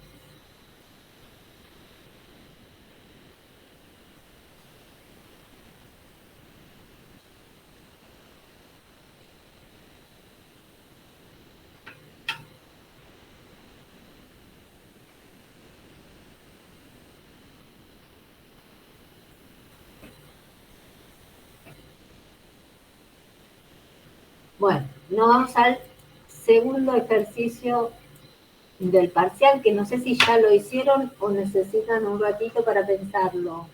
Bueno, nos vamos al segundo ejercicio del parcial, que no sé si ya lo hicieron o necesitan un ratito para pensarlo.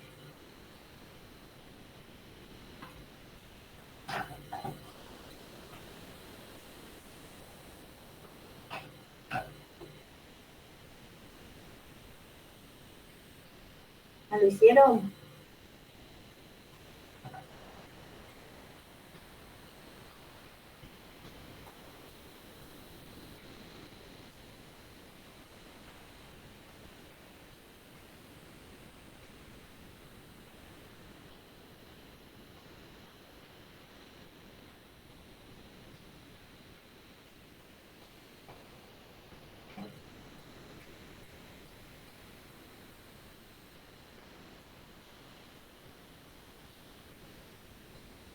¿Ya lo hicieron?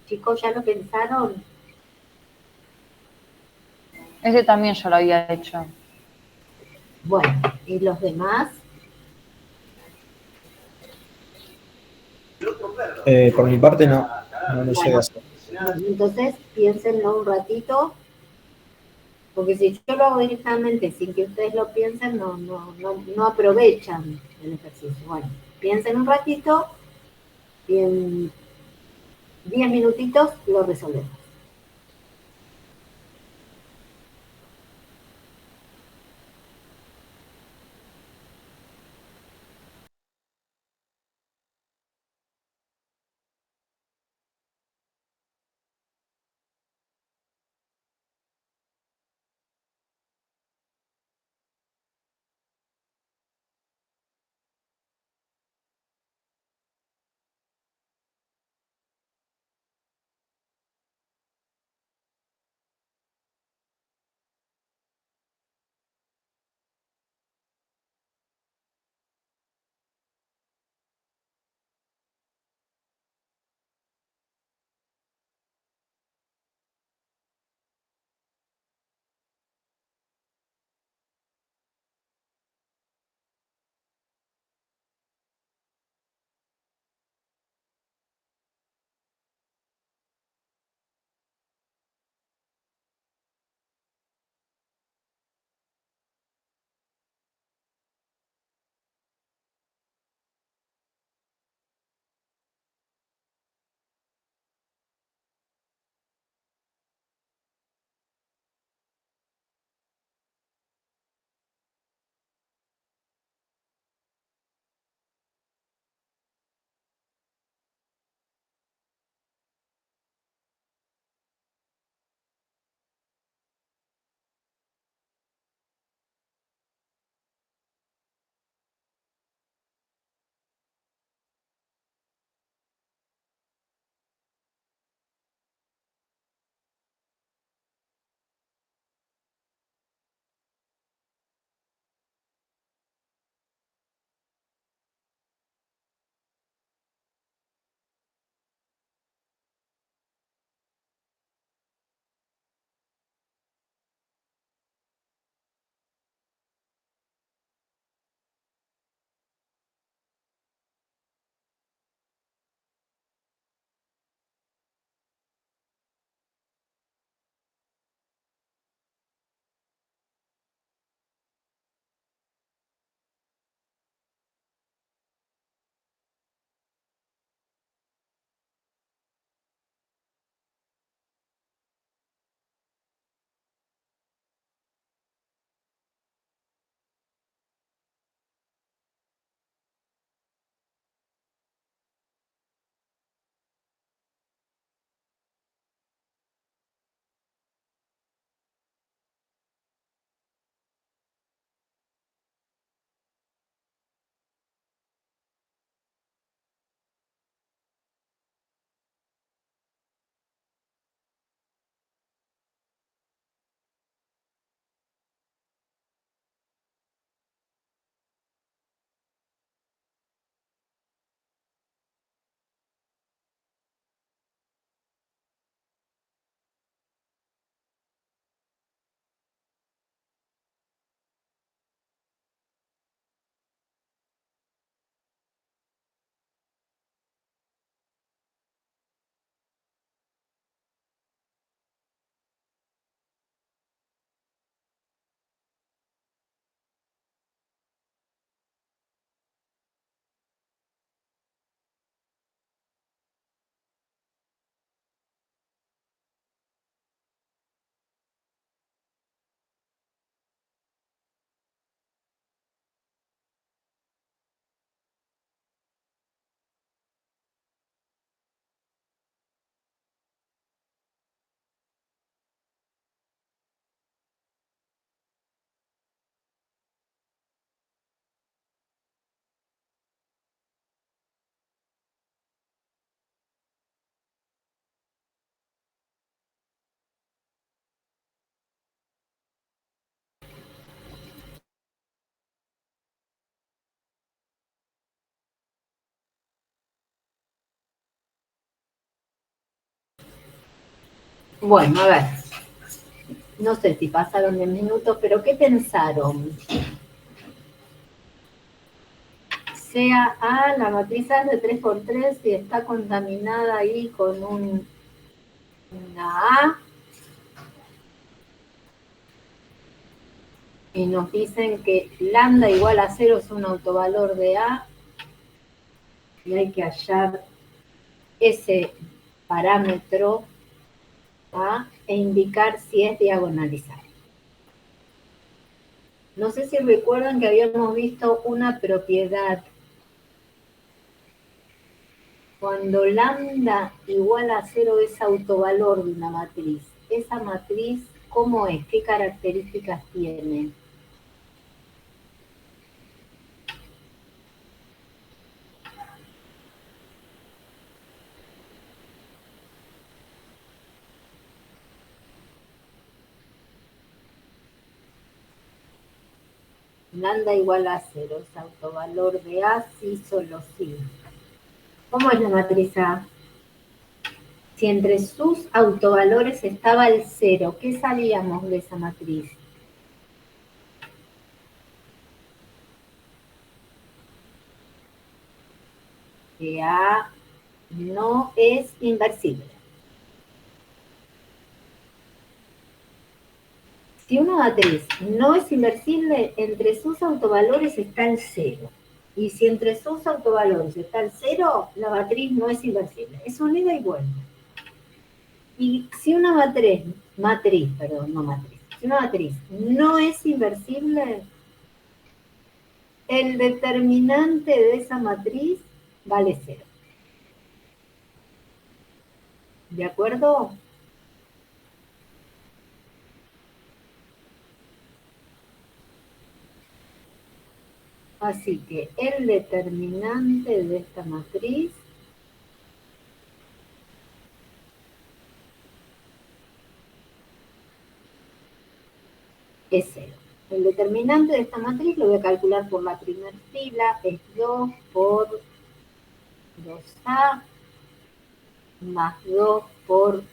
Chicos, ¿ya lo pensaron? Ese también yo lo había hecho. Bueno, ¿y los demás? Por mi parte no, no lo llegué a Bueno, hacer. entonces piénsenlo un ratito, porque si yo lo hago directamente sin que ustedes lo piensen, no aprovechan el ejercicio. Bueno, piensen un ratito y en 10 minutitos lo resolvemos. Bueno, a ver, no sé si pasaron 10 minutos, pero ¿qué pensaron? Sea A, la matriz A es de 3×3 y está contaminada ahí con una A. Y nos dicen que lambda igual a 0 es un autovalor de A. Y hay que hallar ese parámetro A e indicar si es diagonalizable. No sé si recuerdan que habíamos visto una propiedad. Cuando lambda igual a 0 es autovalor de una matriz. Esa matriz, ¿cómo es? ¿Qué características tiene? Lambda igual a 0 es autovalor de A, sí, solo sí. ¿Cómo es la matriz A? Si entre sus autovalores estaba el 0, ¿qué sabíamos de esa matriz? Que A no es inversible. Si una matriz no es inversible, entre sus autovalores está el 0. Y si entre sus autovalores está el 0, la matriz no es inversible. Es un ida y vuelta. Y si una matriz no es inversible, el determinante de esa matriz vale 0. ¿De acuerdo? Así que el determinante de esta matriz es 0. El determinante de esta matriz lo voy a calcular por la primera fila, es 2 por 2A más 2 por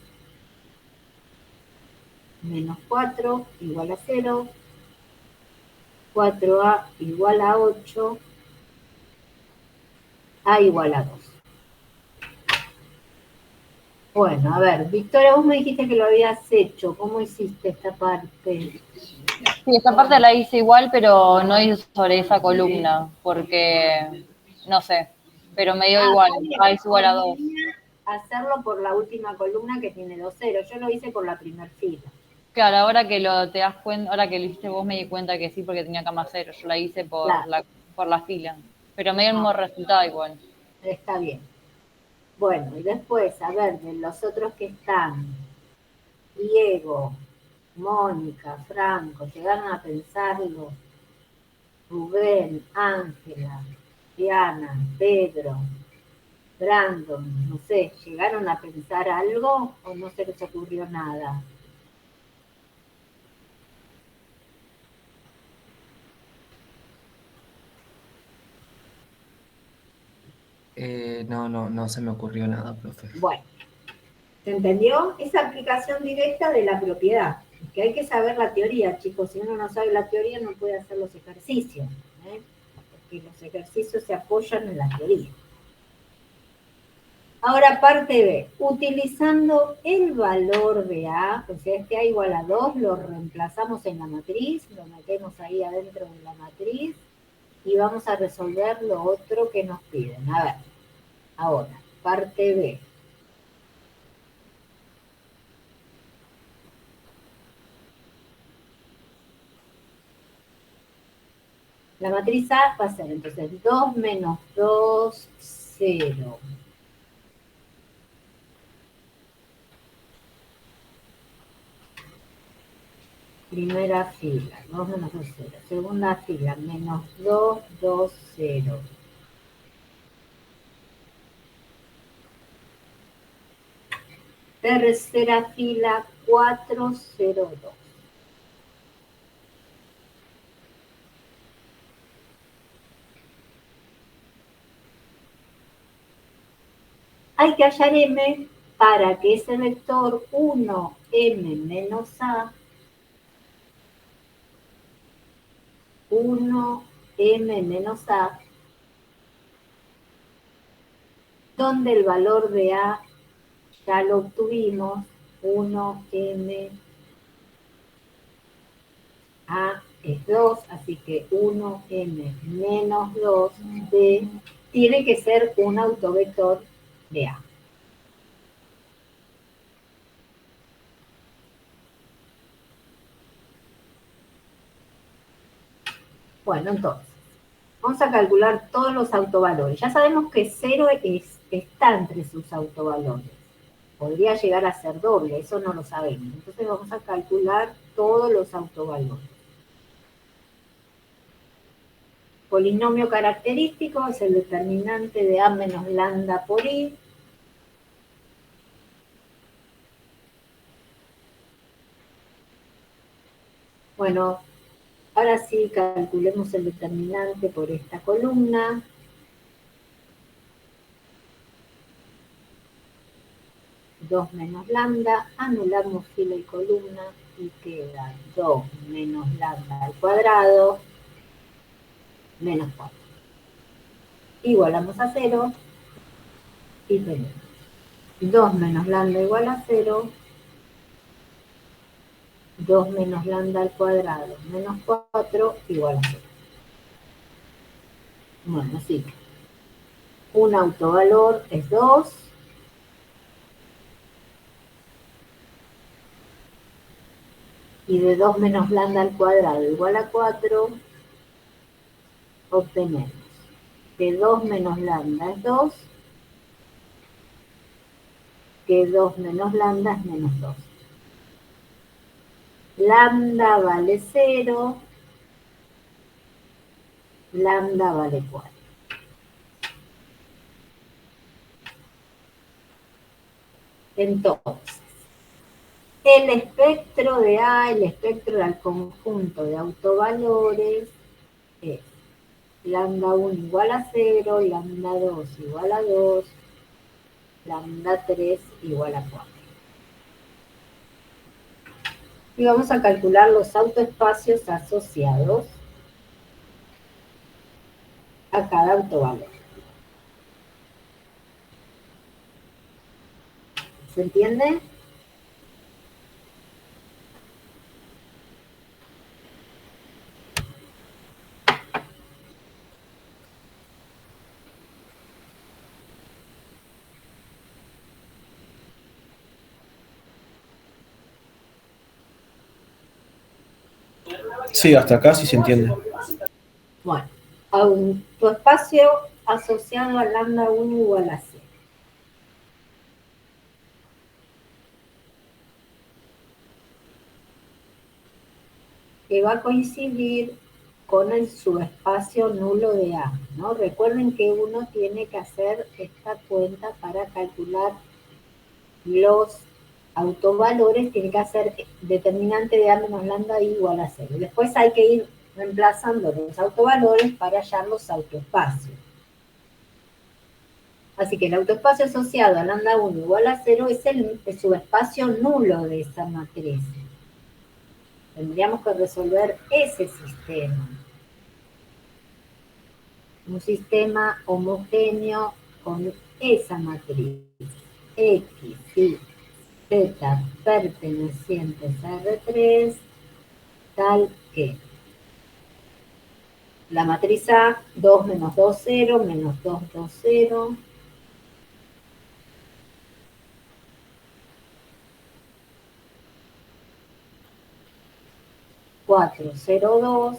menos 4 igual a 0, 4A igual a 8, A igual a 2. Bueno, a ver, Victoria, vos me dijiste que lo habías hecho. ¿Cómo hiciste esta parte? Sí, esta parte la hice igual, pero no hice sobre esa columna, porque, no sé, pero me dio igual, A es igual a 2. Hacerlo por la última columna que tiene 2 ceros. Yo lo hice por la primera fila. Claro, ahora que te das cuenta, ahora que lo hiciste vos me di cuenta que sí, porque tenía cama cero. Yo la hice Claro. por la fila. Pero me dio el mismo resultado igual. Está bien. Bueno, y después, a ver, de los otros que están, Diego, Mónica, Franco, ¿llegaron a pensarlo? Rubén, Ángela, Diana, Pedro, Brandon, no sé, ¿llegaron a pensar algo o no se les ocurrió nada? No se me ocurrió nada, profe. Bueno, ¿se entendió? Es aplicación directa de la propiedad. Que hay que saber la teoría, chicos. Si uno no sabe la teoría, no puede hacer los ejercicios. Porque los ejercicios se apoyan en la teoría. Ahora, parte B. Utilizando el valor de A, o sea, este A igual a 2, lo reemplazamos en la matriz, lo metemos ahí adentro de la matriz y vamos a resolver lo otro que nos piden. A ver, ahora, parte B. La matriz A va a ser entonces 2 menos 2, 0. Primera fila, 2 menos 2, 0. Segunda fila, menos 2, 2, 0. Tercera fila, 4, 0, 2. Hay que hallar M para que ese vector 1m menos a, 1m menos a, donde el valor de a ya lo obtuvimos, 1m a es 2, así que 1m menos 2 de, tiene que ser un autovector de a. Bueno, entonces, vamos a calcular todos los autovalores. Ya sabemos que 0 está entre sus autovalores. Podría llegar a ser doble, eso no lo sabemos. Entonces vamos a calcular todos los autovalores. Polinomio característico es el determinante de a menos lambda por i. Bueno, ahora sí calculemos el determinante por esta columna. Dos menos lambda, anulamos fila y columna y queda 2 menos lambda al cuadrado menos 4. Igualamos a 0 y tenemos 2 menos lambda igual a 0, 2 menos lambda al cuadrado menos 4 igual a 0. Bueno, así que un autovalor es 2, y de 2 menos lambda al cuadrado igual a 4, obtenemos que 2 menos lambda es 2, que 2 menos lambda es menos 2. Lambda vale 0, lambda vale 4. Entonces, el espectro de A, el espectro del conjunto de autovalores es lambda 1 igual a 0, lambda 2 igual a 2, lambda 3 igual a 4. Y vamos a calcular los autoespacios asociados a cada autovalor. ¿Se entiende? Sí, hasta acá sí se entiende. Bueno, autoespacio asociado a lambda 1 igual a 0. Que va a coincidir con el subespacio nulo de A, ¿no? Recuerden que uno tiene que hacer esta cuenta para calcular los autovalores, tiene que hacer determinante de A menos lambda igual a 0. Después hay que ir reemplazando los autovalores para hallar los autoespacios. Así que el autoespacio asociado a lambda 1 igual a 0 es el subespacio nulo de esa matriz. Tendríamos que resolver ese sistema. Un sistema homogéneo con esa matriz. X y Z pertenecientes a R3, tal que la matriz A, 2 menos 2, 0, menos 2, 2, 0. Cuatro, 0, 2.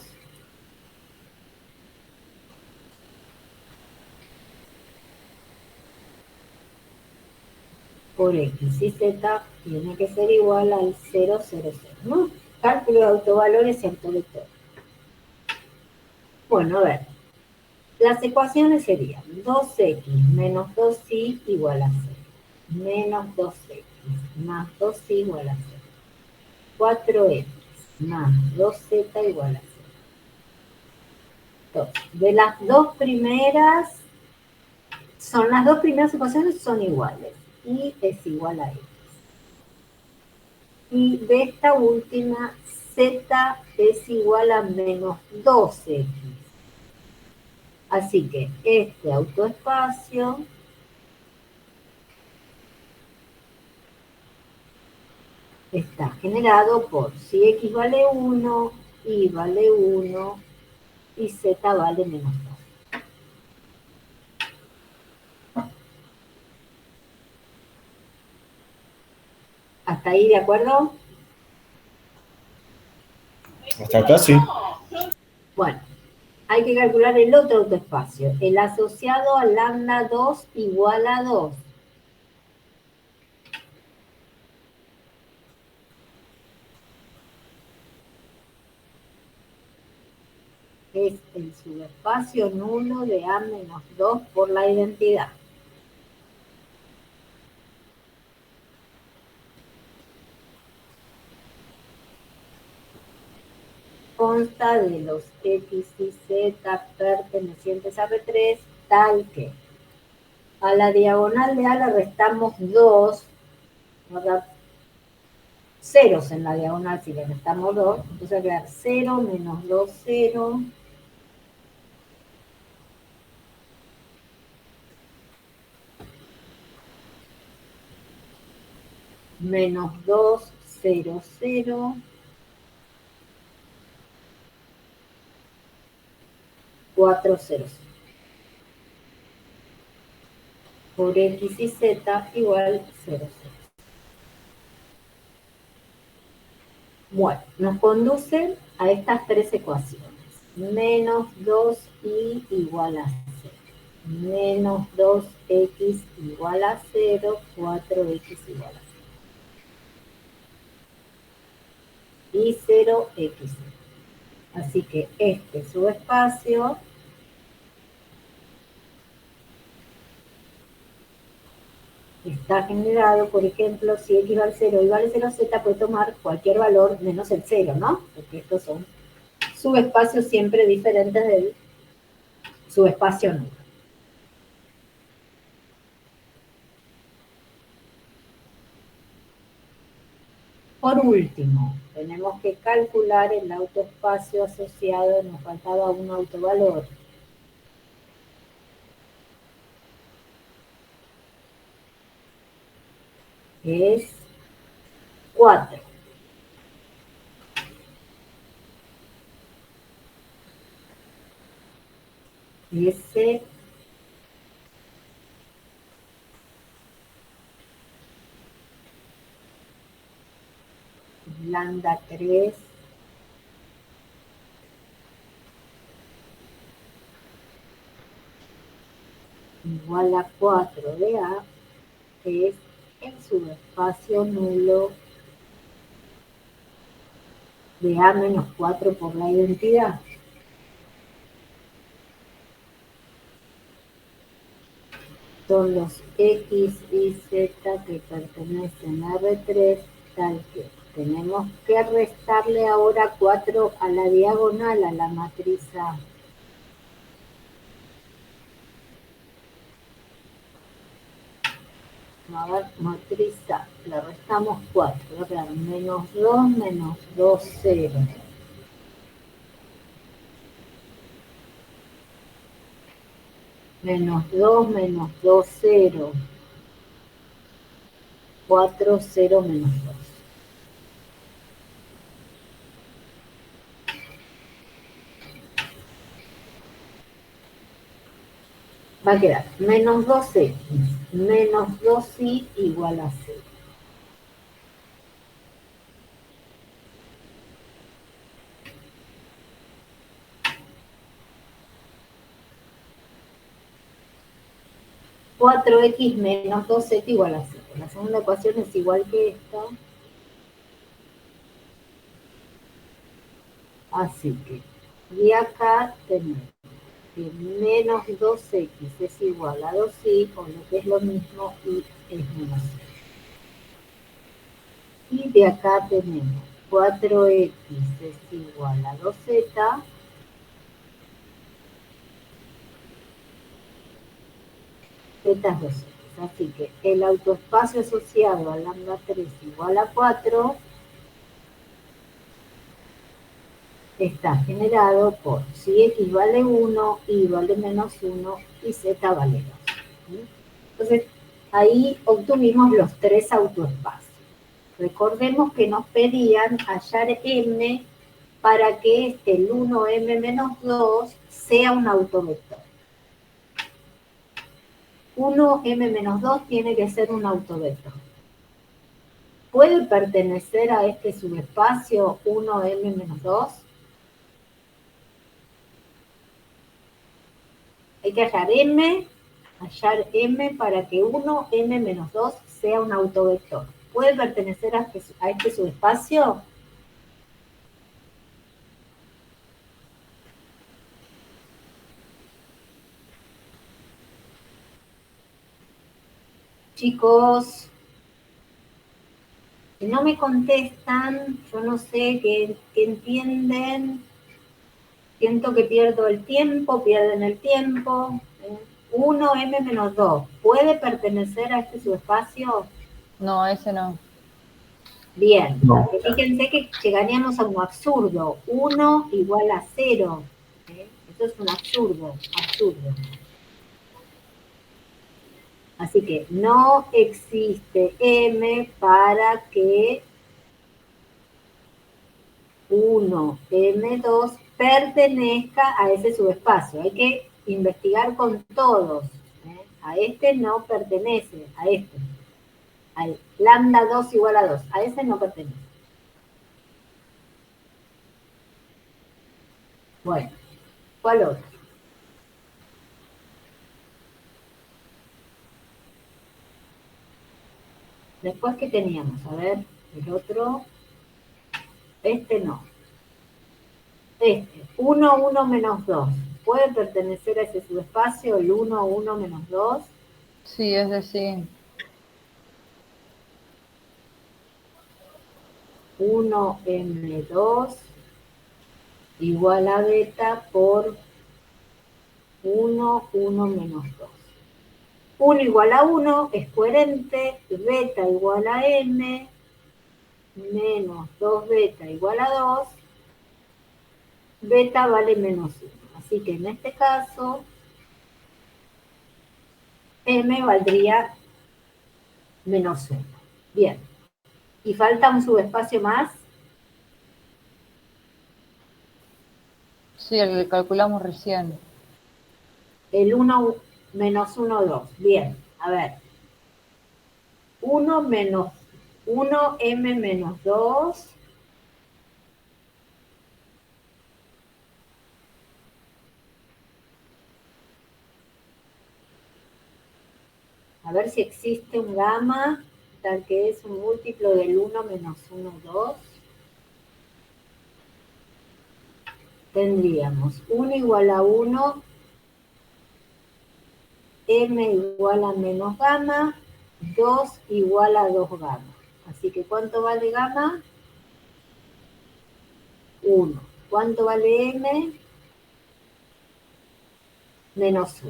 Por X y Z tiene que ser igual al 0, 0, 0, ¿no? Cálculo de autovalores y autovectores. Bueno, a ver. Las ecuaciones serían 2x menos 2y igual a 0. Menos 2x más 2y igual a 0. 4x más 2z igual a 0. Entonces, de las dos primeras ecuaciones son iguales. y es igual a x. Y de esta última, z es igual a menos 2x. Así que este autoespacio está generado por si x vale 1, y vale 1, y z vale menos 2. ¿Hasta ahí de acuerdo? Hasta acá sí. Bueno, hay que calcular el otro autoespacio, el asociado a lambda 2 igual a 2. Es el subespacio nulo de A menos 2 por la identidad. Consta de los x y z pertenecientes a B3, tal que a la diagonal de A le restamos 2, ¿verdad? Ceros en la diagonal si le restamos 2, entonces va a quedar 0 menos 2, 0. Menos 2, 0, 0. 4, 0, 0. Por x y z igual 0, 0. Bueno, nos conducen a estas tres ecuaciones. Menos 2y igual a 0. Menos 2x igual a 0, 4x igual a 0. Y 0x. Así que este subespacio está generado, por ejemplo, si x vale 0 y vale 0, z puede tomar cualquier valor menos el 0, ¿no? Porque estos son subespacios siempre diferentes del subespacio nulo. Por último, tenemos que calcular el autoespacio asociado, nos faltaba un autovalor. Es 4. Ese lambda 3 igual a 4 de A es el subespacio nulo de A menos 4 por la identidad. Son los x y z que pertenecen a R3, tal que tenemos que restarle ahora 4 a la diagonal, a la matriz A. A ver, matriz A, le restamos 4, va a quedar menos 2, menos 2, 0. Menos 2, menos 2, 0. 4, 0, menos 2. Va a quedar menos 2x menos 2y igual a 0. Cuatro x menos 2z igual a 0. La segunda ecuación es igual que esta. Así que, y acá tenemos que menos 2x es igual a 2y, o lo que es lo mismo, y es menos 0. Y de acá tenemos 4x es igual a 2z, z es 2x. Así que el autoespacio asociado a lambda 3 igual a 4 está generado por si x vale 1, y vale menos 1 y z vale 2. Entonces, ahí obtuvimos los tres autoespacios. Recordemos que nos pedían hallar m para que el 1m menos 2 sea un autovector. 1m menos 2 tiene que ser un autovector. ¿Puede pertenecer a este subespacio 1m menos 2? Hay que hallar m para que 1m menos 2 sea un autovector. ¿Puede pertenecer a este subespacio? Chicos, si no me contestan, yo no sé qué entienden. Siento que pierdo el tiempo, pierden el tiempo. 1m menos 2, ¿puede pertenecer a este subespacio? No, ese no. Bien, No. fíjense que llegaríamos a un absurdo. 1 igual a 0. Esto es un absurdo. Así que no existe m para que 1m2 pertenezca a ese subespacio. Hay que investigar con todos. A este no pertenece, a este. Al lambda 2 igual a 2, a ese no pertenece. Bueno, ¿cuál otro? Después, ¿qué teníamos? A ver, el otro. Este no. Este, 1, 1 menos 2. ¿Puede pertenecer a ese subespacio el 1, 1 menos 2? Sí, es decir. 1m2 igual a beta por 1, 1 menos 2. 1 igual a 1 es coherente, beta igual a m, menos 2 beta igual a 2, beta vale menos 1. Así que en este caso, m valdría menos 1. Bien. ¿Y falta un subespacio más? Sí, el que calculamos recién. El 1 menos 1, 2. Bien, a ver. 1 menos 1m menos 2. A ver si existe un gamma, tal que es un múltiplo del 1 menos 1, 2. Tendríamos 1 igual a 1, m igual a menos gamma, 2 igual a 2 gamma. Así que, ¿cuánto vale gamma? 1. ¿Cuánto vale m? Menos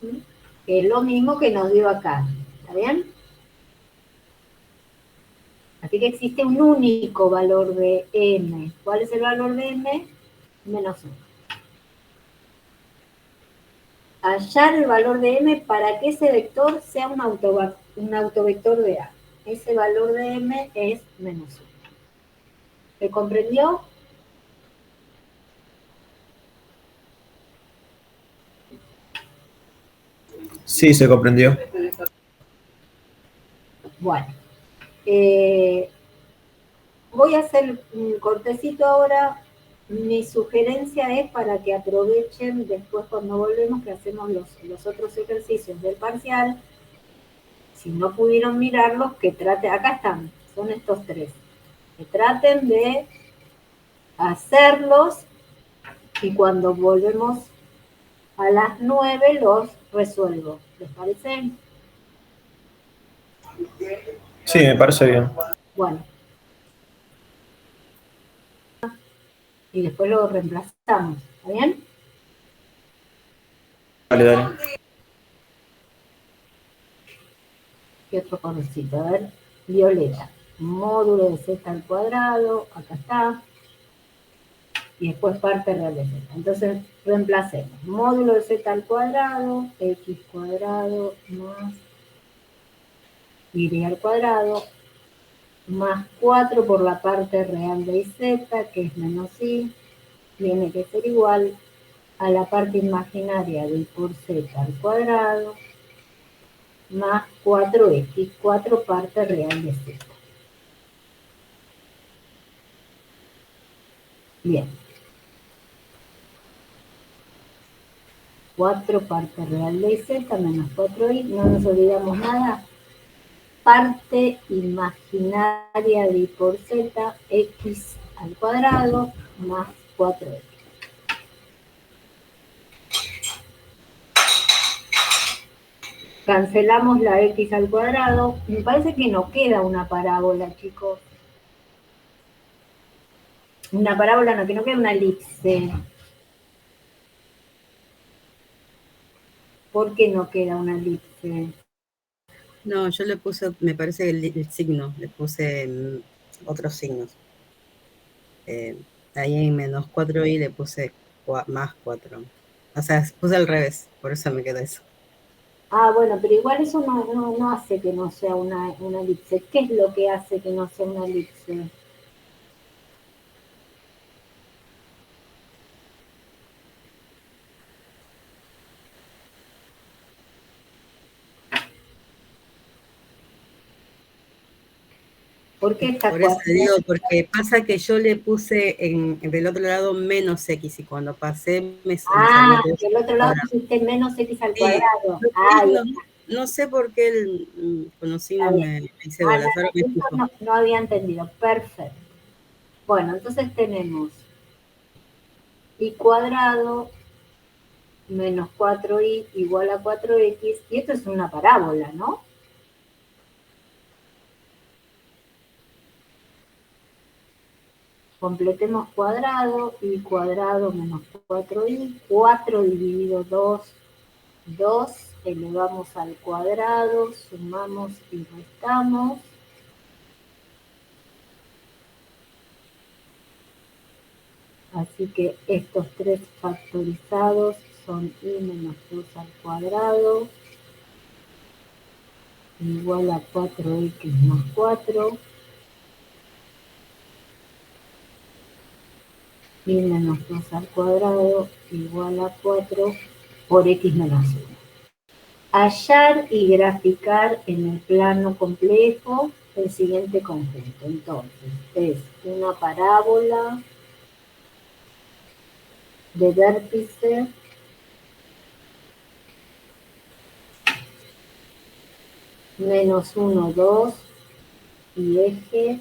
1. Que es lo mismo que nos dio acá. ¿Está bien? Así que existe un único valor de m. ¿Cuál es el valor de m? Menos 1. Hallar el valor de m para que ese vector sea un autovector de A. Ese valor de m es menos 1. ¿Se comprendió? Sí, se comprendió. Bueno. Voy a hacer un cortecito ahora. Mi sugerencia es para que aprovechen después cuando volvemos que hacemos los otros ejercicios del parcial. Si no pudieron mirarlos, que traten, acá están, son estos tres. Que traten de hacerlos y cuando volvemos a las 9 los resuelvo. ¿Les parece? Sí, me parece bien. Bueno. Y después lo reemplazamos. ¿Está bien? Dale, dale. ¿qué otro colorcito? A ver, violeta. Módulo de z al cuadrado, acá está. Y después parte real de z. Entonces, reemplacemos. Módulo de z al cuadrado, x cuadrado más y al cuadrado, más 4 por la parte real de z, que es menos i, tiene que ser igual a la parte imaginaria de i por z al cuadrado, más 4x, 4 parte real de z. Bien. 4 parte real de z menos 4i, no nos olvidamos nada. Parte imaginaria de i por z, x al cuadrado, más 4x. Cancelamos la x al cuadrado. Me parece que no queda una parábola, chicos. Una parábola no, que no queda una elipse. ¿Por qué no queda una elipse? No, yo le puse, me parece el signo, le puse otros signos. Ahí en menos 4i le puse más 4. O sea, puse al revés, por eso me quedó eso. Ah, bueno, pero igual eso no hace que no sea una elipse. ¿Qué es lo que hace que no sea una elipse? ¿Por qué esta Por eso ecuación? digo, porque pasa que yo le puse del otro lado menos x y cuando pasé me salió todo Del otro lado cuadrado. pusiste menos x al Sí, cuadrado. Ah, no sé por qué con los signos me hice bolas. Ahora me eso fijo. no había entendido. Perfecto. Bueno, entonces tenemos i cuadrado menos 4i igual a 4x, y esto es una parábola, ¿no? Completemos cuadrado, i cuadrado menos 4i, 4 dividido 2, 2, elevamos al cuadrado, sumamos y restamos. Así que estos tres factorizados son i menos 2 al cuadrado, igual a 4x más 4. Y menos 2 al cuadrado igual a 4 por x menos 1. Hallar y graficar en el plano complejo el siguiente conjunto. Entonces, es una parábola de vértice menos 1, 2 y eje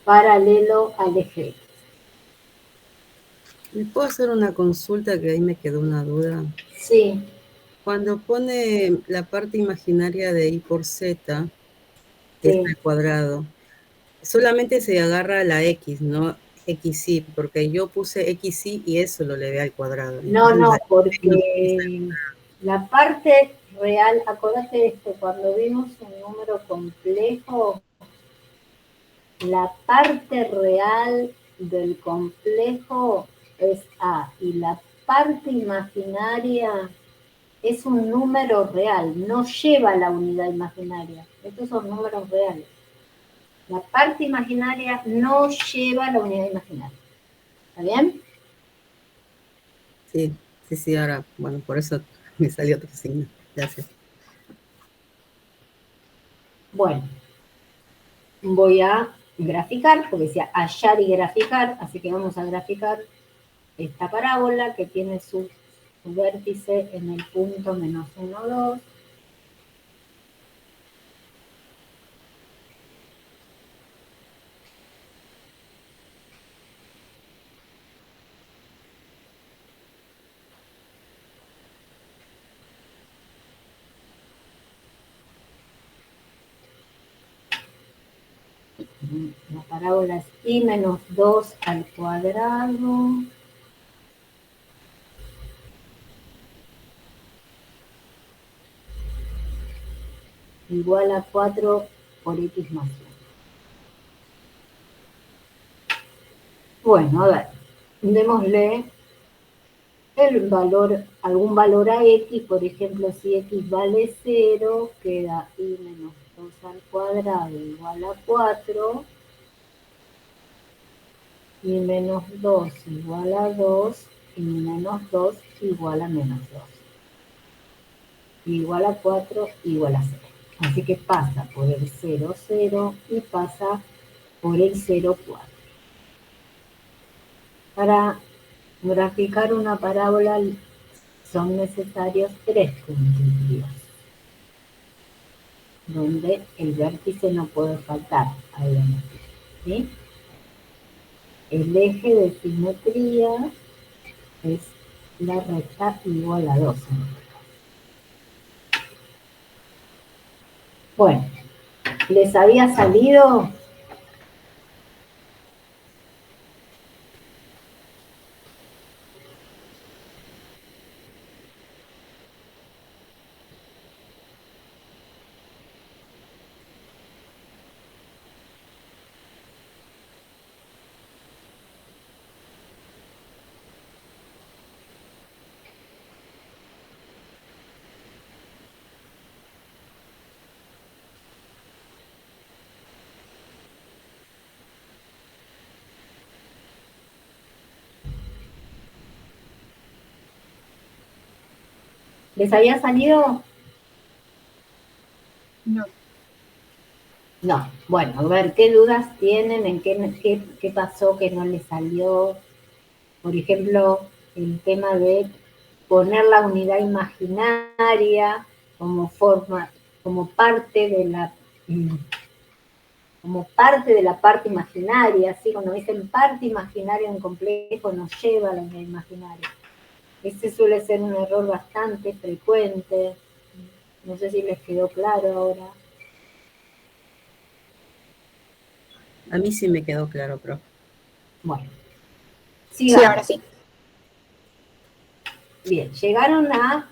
paralelo al eje. ¿Me puedo hacer una consulta que ahí me quedó una duda? Sí. Cuando pone la parte imaginaria de i por z, que Sí. es al cuadrado, solamente se agarra la x, ¿no? XY, porque yo puse XY y eso lo levé al cuadrado. No, porque la parte real, acordate de esto, cuando vimos un número complejo, la parte real del complejo es A y la parte imaginaria es un número real, no lleva la unidad imaginaria. Estos son números reales. La parte imaginaria no lleva la unidad imaginaria. ¿Está bien? Sí, ahora, bueno, por eso me salió otro signo. Gracias. Bueno, voy a graficar, porque decía hallar y graficar, así que vamos a graficar esta parábola que tiene su vértice en el punto menos 1, 2. La parábola es i menos 2 al cuadrado igual a 4 por x más 1. Bueno, a ver, démosle el valor, algún valor a x, por ejemplo, si x vale 0, queda y menos 2 al cuadrado igual a 4, y menos 2 igual a 2, y menos 2 igual a menos 2. Igual a 4 igual a 0. Así que pasa por el 0, 0 y pasa por el 0, 4. Para graficar una parábola son necesarios 3 puntillos, donde el vértice no puede faltar, obviamente, ¿sí? El eje de simetría es la recta igual a 2. Bueno, ¿les había salido? ¿Les había salido? No. No. Bueno, a ver, ¿qué dudas tienen? ¿En qué pasó que no les salió? Por ejemplo, el tema de poner la unidad imaginaria como forma, como parte de la parte imaginaria, ¿sí? Cuando dicen parte imaginaria en complejo nos lleva a la unidad imaginaria. Ese suele ser un error bastante frecuente. No sé si les quedó claro ahora. A mí sí me quedó claro, profe. Bueno, Sí, sigamos. ahora sí. Bien, llegaron a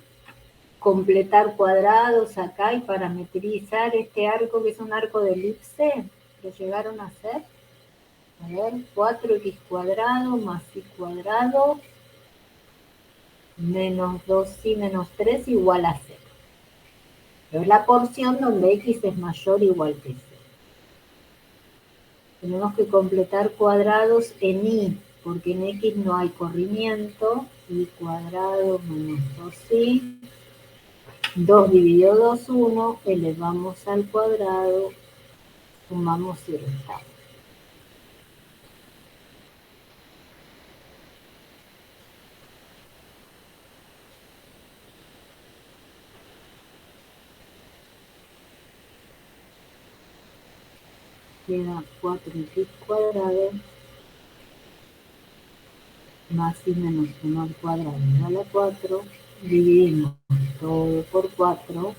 completar cuadrados acá y parametrizar este arco que es un arco de elipse. ¿Lo llegaron a hacer? A ver, 4x cuadrado más y cuadrado menos 2y menos 3 igual a 0. Es la porción donde x es mayor o igual que 0. Tenemos que completar cuadrados en y, porque en x no hay corrimiento. Y cuadrado menos 2y. 2 dividido 2, 1. Elevamos al cuadrado. Sumamos y restamos. Queda 4x cuadrado más y menos 1 al cuadrado igual a 4. Dividimos todo por 4.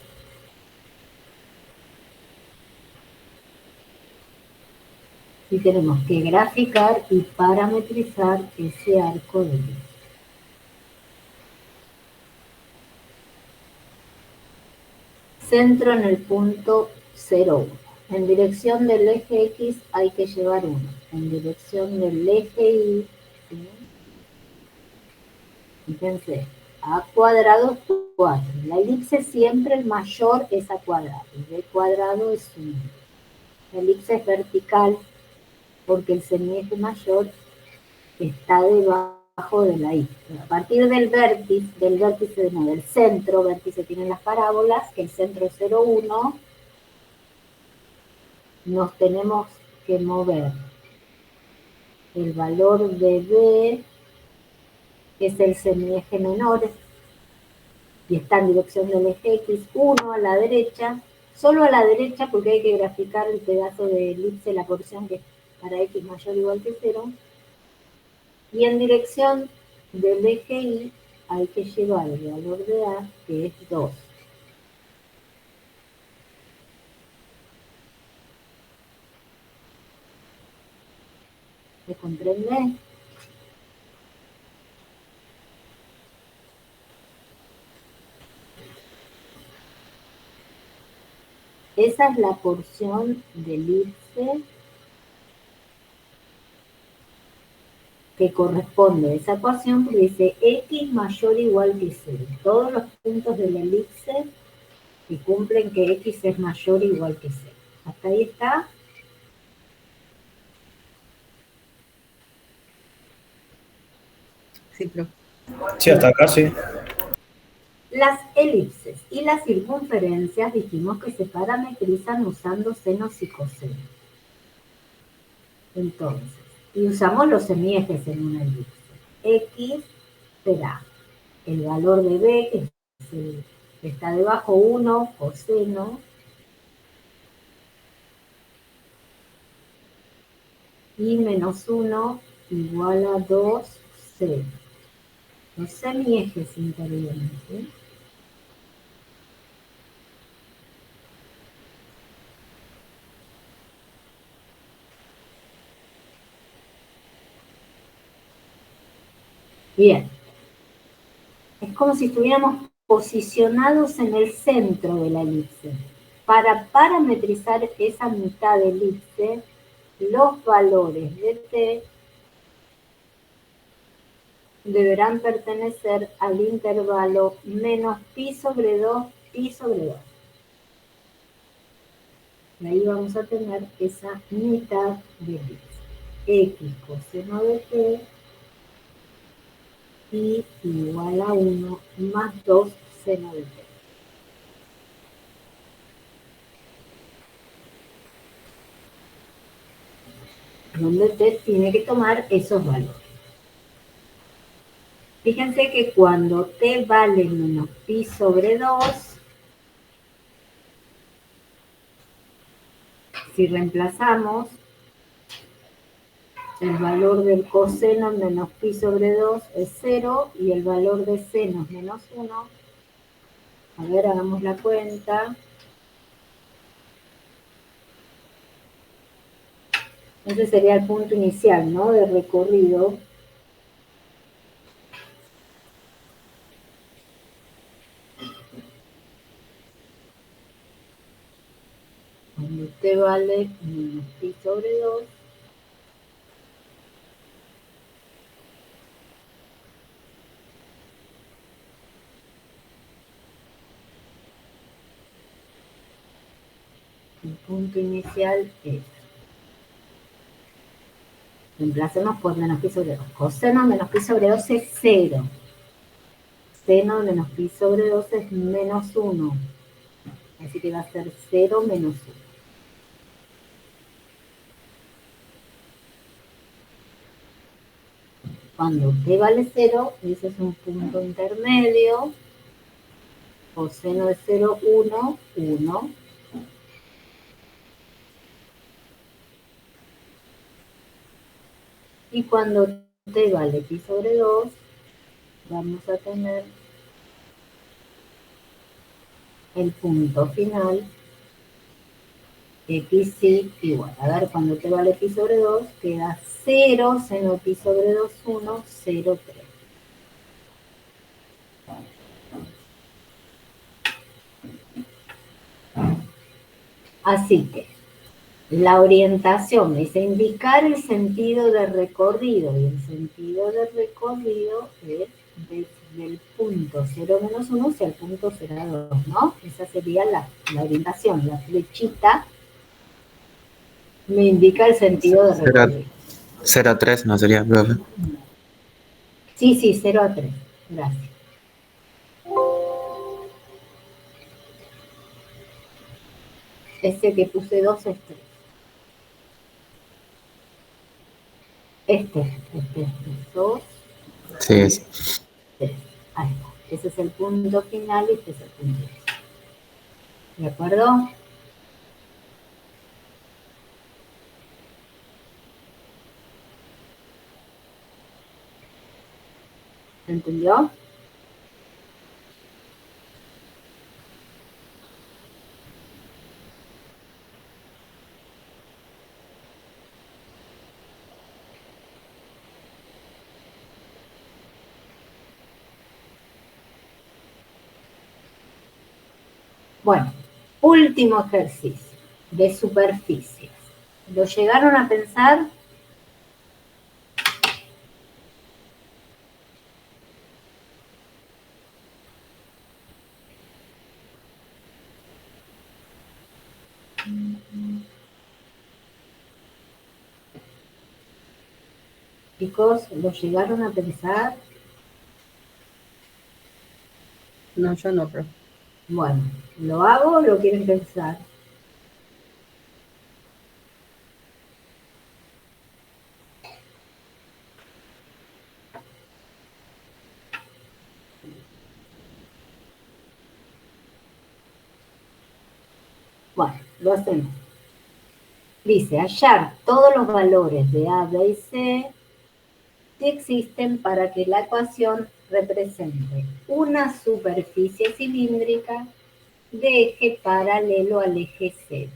Y tenemos que graficar y parametrizar ese arco de luz. Centro en el punto 0,1. En dirección del eje X hay que llevar 1. En dirección del eje Y, ¿sí? Fíjense, a cuadrado es 4. La elipse siempre el mayor es a cuadrado. Y b cuadrado es 1. La elipse es vertical porque el semieje mayor está debajo de la y. A partir del vértice, no, del centro, vértice tienen las parábolas, que el centro es 0, 1, nos tenemos que mover el valor de B, que es el semieje menor, y está en dirección del eje X, 1 a la derecha, solo a la derecha porque hay que graficar el pedazo de elipse, la porción que es para X mayor o igual que 0, y en dirección del eje Y hay que llevar el valor de A, que es 2. ¿Se comprende? Esa es la porción de elipse que corresponde a esa ecuación, porque dice x mayor o igual que 0. Todos los puntos de la elipse que cumplen que x es mayor o igual que 0. ¿Hasta ahí está? Sí, profe. Sí, hasta acá sí. Las elipses y las circunferencias dijimos que se parametrizan usando senos y cosenos. Entonces, y usamos los semiejes en una elipse. X será el valor de B, que es el que está debajo, 1 coseno, y menos 1 igual a 2 seno. Los semiejes intervienen, ¿sí? Bien. Es como si estuviéramos posicionados en el centro de la elipse. Para parametrizar esa mitad de elipse, los valores de t deberán pertenecer al intervalo menos pi sobre 2, pi sobre 2. Y ahí vamos a tener esa mitad de elipse. X coseno de t y igual a 1 más 2 seno de t. Donde t tiene que tomar esos valores. Fíjense que cuando t vale menos pi sobre 2, si reemplazamos el valor del coseno menos pi sobre 2 es 0 y el valor de seno es menos 1. A ver, hagamos la cuenta. Ese sería el punto inicial, ¿no? De recorrido. Cuando t vale menos pi sobre 2. El punto inicial es, reemplacemos por menos pi sobre 2. Coseno menos pi sobre 2 es 0. Seno menos pi sobre 2 es menos 1. Así que va a ser 0 menos 1. Cuando t vale 0, ese es un punto intermedio. Coseno de 0, 1, 1. Y cuando t vale pi sobre 2, vamos a tener el punto final, x sí igual. A ver, cuando t vale pi sobre 2, queda 0 seno pi sobre 2, 1, 0, 3. Así que la orientación es indicar el sentido de recorrido, y el sentido de recorrido es desde el punto 0 menos 1 hacia el punto 0, 2, ¿no? Esa sería la orientación. La flechita me indica el sentido de recorrido. 0 a 3 no sería, profe. Sí, sí, 0 a 3. Gracias. Ese que puse 2 es 3. Este 2, Sí, es. 3. Ahí está. Ese es el punto final y este es el punto inicial. ¿De acuerdo? ¿Se entendió? Bueno, Último ejercicio de superficies. ¿Lo llegaron a pensar? Chicos, ¿lo llegaron a pensar? No, yo no, profe. Bueno, ¿lo hago o lo quieren pensar? Bueno, lo hacemos. Dice, hallar todos los valores de A, B y C que existen para que la ecuación represente una superficie cilíndrica de eje paralelo al eje Z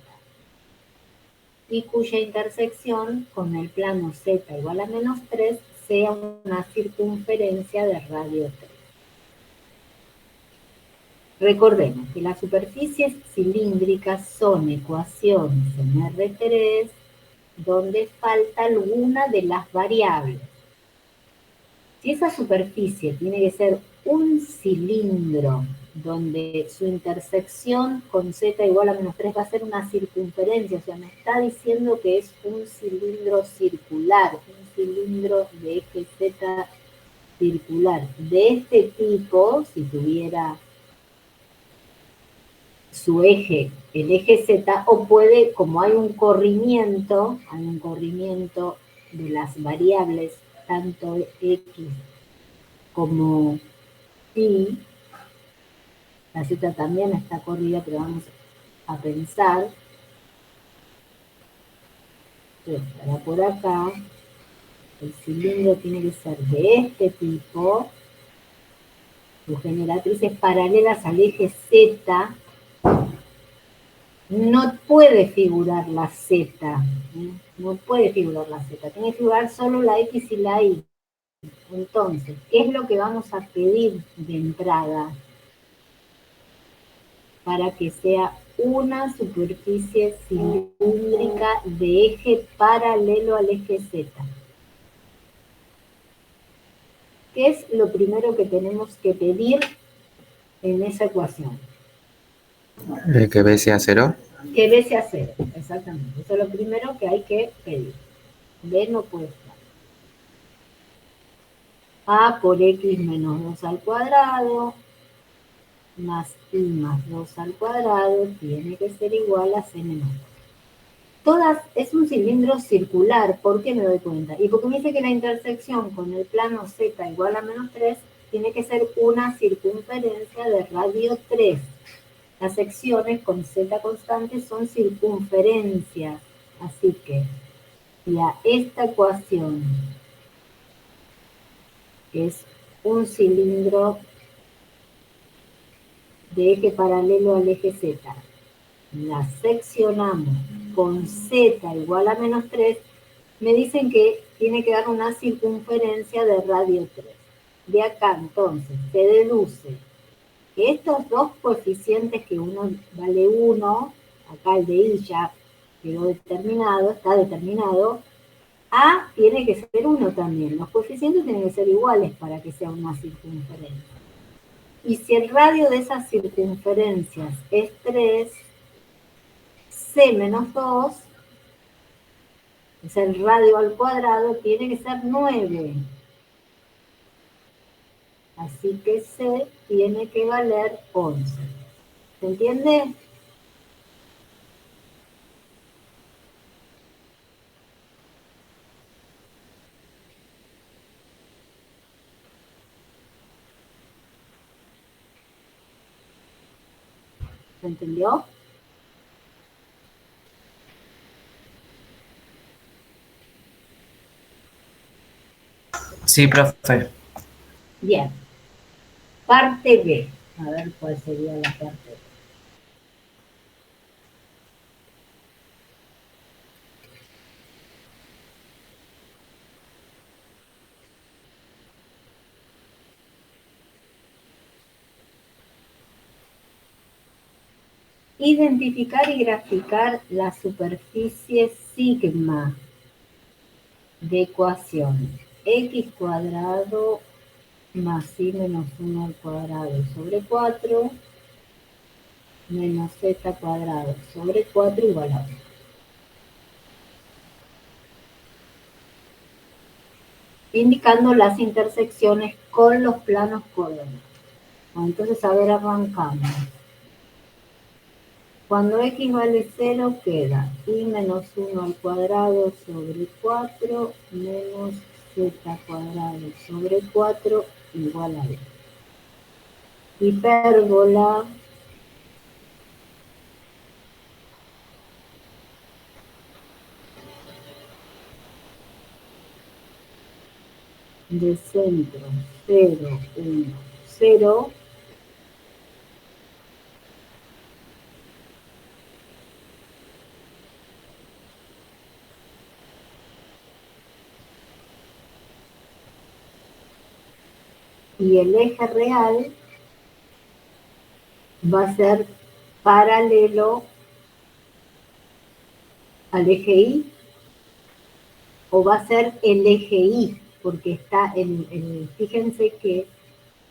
y cuya intersección con el plano Z igual a -3 sea una circunferencia de radio 3. Recordemos que las superficies cilíndricas son ecuaciones en R3 donde falta alguna de las variables. Si esa superficie tiene que ser un cilindro donde su intersección con Z igual a -3 va a ser una circunferencia, o sea, me está diciendo que es un cilindro circular, un cilindro de eje Z circular. De este tipo, si tuviera su eje, el eje Z, o puede, como hay un corrimiento de las variables, tanto X como Y, la Z también está corrida, pero vamos a pensar, que estará por acá, el cilindro tiene que ser de este tipo, sus generatrices paralelas al eje Z, no puede figurar la Z, no puede figurar la Z, tiene que figurar solo la X y la Y. Entonces, ¿qué es lo que vamos a pedir de entrada para que sea una superficie cilíndrica de eje paralelo al eje Z? ¿Qué es lo primero que tenemos que pedir en esa ecuación? Que B sea 0. Que B sea 0, exactamente. Eso es lo primero que hay que pedir. B no puede estar. A por X menos 2 al cuadrado más Y más 2 al cuadrado tiene que ser igual a C menos 2. Todas, es un cilindro circular, ¿por qué me doy cuenta? Y porque me dice que la intersección con el plano Z igual a -3 tiene que ser una circunferencia de radio 3. Las secciones con Z constante son circunferencias, así que si a esta ecuación es un cilindro de eje paralelo al eje Z, la seccionamos con Z igual a -3, me dicen que tiene que dar una circunferencia de radio 3. De acá, entonces, se deduce que estos dos coeficientes, que uno vale 1, acá el de Y ya quedó determinado, está determinado, A tiene que ser 1 también. Los coeficientes tienen que ser iguales para que sea una circunferencia. Y si el radio de esas circunferencias es 3, C menos 2, es el radio al cuadrado, tiene que ser 9. Así que C tiene que valer 11. ¿Se entiende? ¿Se entendió? Sí, profe. Bien. Parte B. A ver cuál sería la parte B. Identificar y graficar la superficie sigma de ecuación x cuadrado más y menos 1 al cuadrado sobre 4 menos z cuadrado sobre 4 igual a 1. Indicando las intersecciones con los planos coordenados. Entonces, a ver, arrancamos. Cuando x vale 0 queda y menos 1 al cuadrado sobre 4 menos z cuadrado sobre 4 igual a 2. Hipérbola de centro 0, 1, 0 y el eje real va a ser paralelo al eje Y, o va a ser el eje Y, porque está fíjense que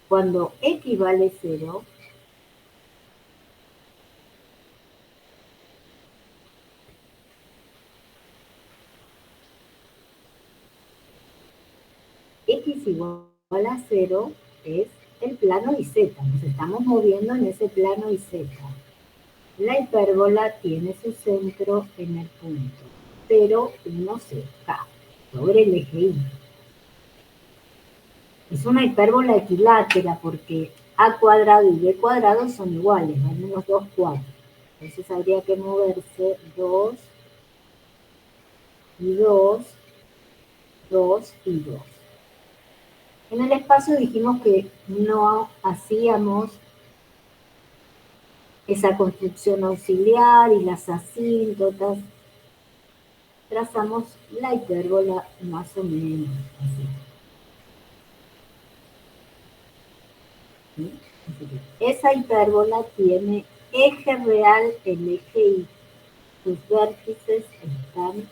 cuando x vale 0, x igual a 0 es el plano YZ, nos estamos moviendo en ese plano YZ. La hipérbola tiene su centro en el punto 0, 1, 0, K, sobre el eje Y. Es una hipérbola equilátera porque a cuadrado y b cuadrado son iguales, al menos 2 cuartos. Entonces habría que moverse 2 y 2, 2 y 2. En el espacio dijimos que no hacíamos esa construcción auxiliar y las asíntotas. Trazamos la hipérbola más o menos así. ¿Sí? Esa hipérbola tiene eje real el eje Y. Sus vértices están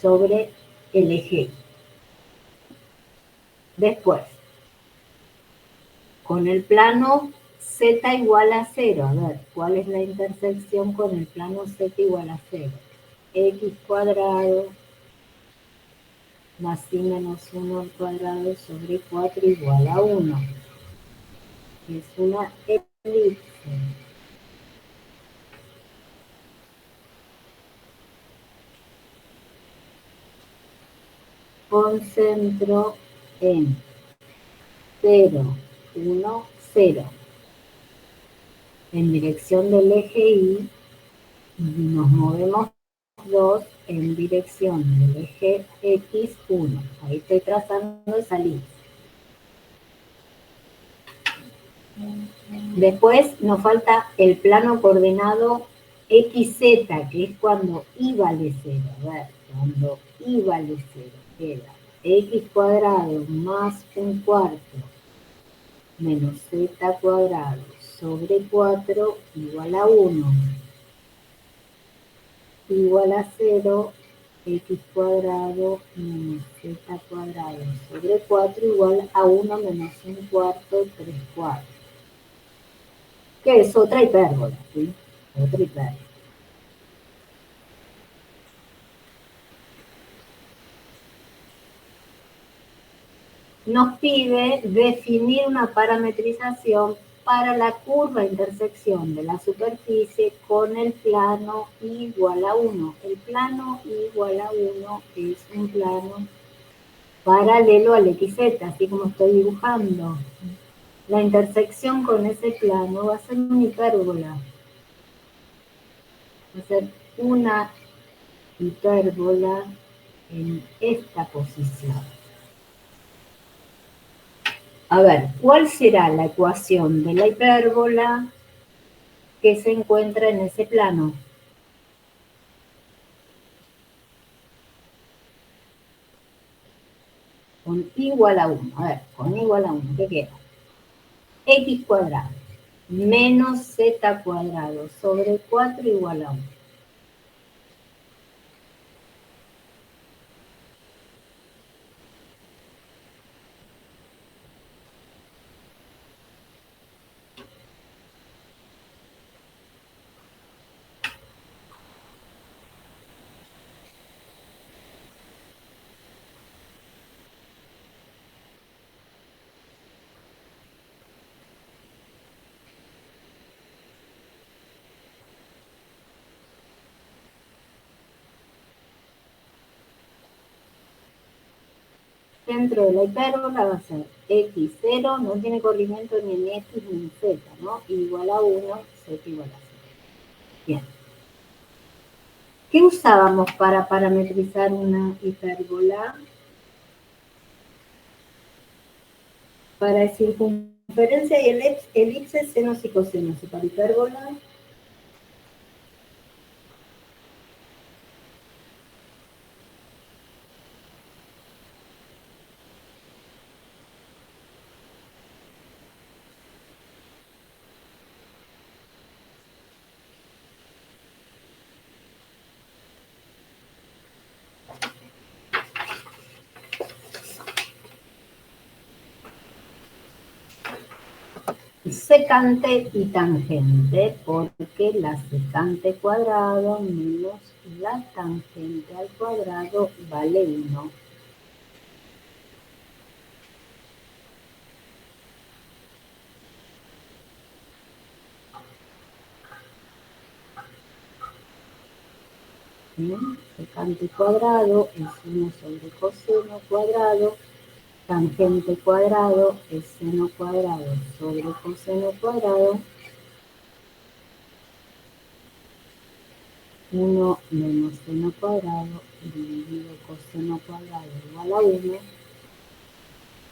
sobre el eje Y. Después, con el plano z igual a 0, a ver, ¿cuál es la intersección con el plano z igual a 0? X cuadrado más y menos 1 al cuadrado sobre 4 igual a 1. Es una elipse. Con centro en 0, 1, 0. En dirección del eje Y, nos movemos 2 en dirección del eje X, 1. Ahí estoy trazando esa línea. Después nos falta el plano coordenado XZ, que es cuando Y vale 0. A ver, cuando Y vale 0, queda X cuadrado más un cuarto menos Z cuadrado sobre 4 igual a 1. Igual a 0, x cuadrado menos z cuadrado sobre 4 igual a 1 menos un cuarto, 3 cuartos. Que es otra hipérbola, ¿sí? Otra hipérbola. Nos pide definir una parametrización para la curva intersección de la superficie con el plano igual a 1. El plano igual a 1 es un plano paralelo al XZ, así como estoy dibujando. La intersección con ese plano va a ser una hipérbola. Va a ser una hipérbola en esta posición. A ver, ¿cuál será la ecuación de la hipérbola que se encuentra en ese plano? Con igual a 1. A ver, con igual a 1, ¿qué queda? X cuadrado. menos z cuadrado sobre 4 igual a 1. Dentro de la hipérbola va a ser x0, no tiene corrimiento ni en x ni en z, ¿no? Igual a 1, z igual a 0. Bien. ¿Qué usábamos para parametrizar una hipérbola? Para circunferencia y elipse, senos y cosenos. Y para hipérbola, secante y tangente, porque la secante cuadrado menos la tangente al cuadrado vale 1. Bien, secante cuadrado es 1 sobre coseno cuadrado, tangente cuadrado es seno cuadrado sobre coseno cuadrado, 1 menos seno cuadrado dividido coseno cuadrado igual a 1,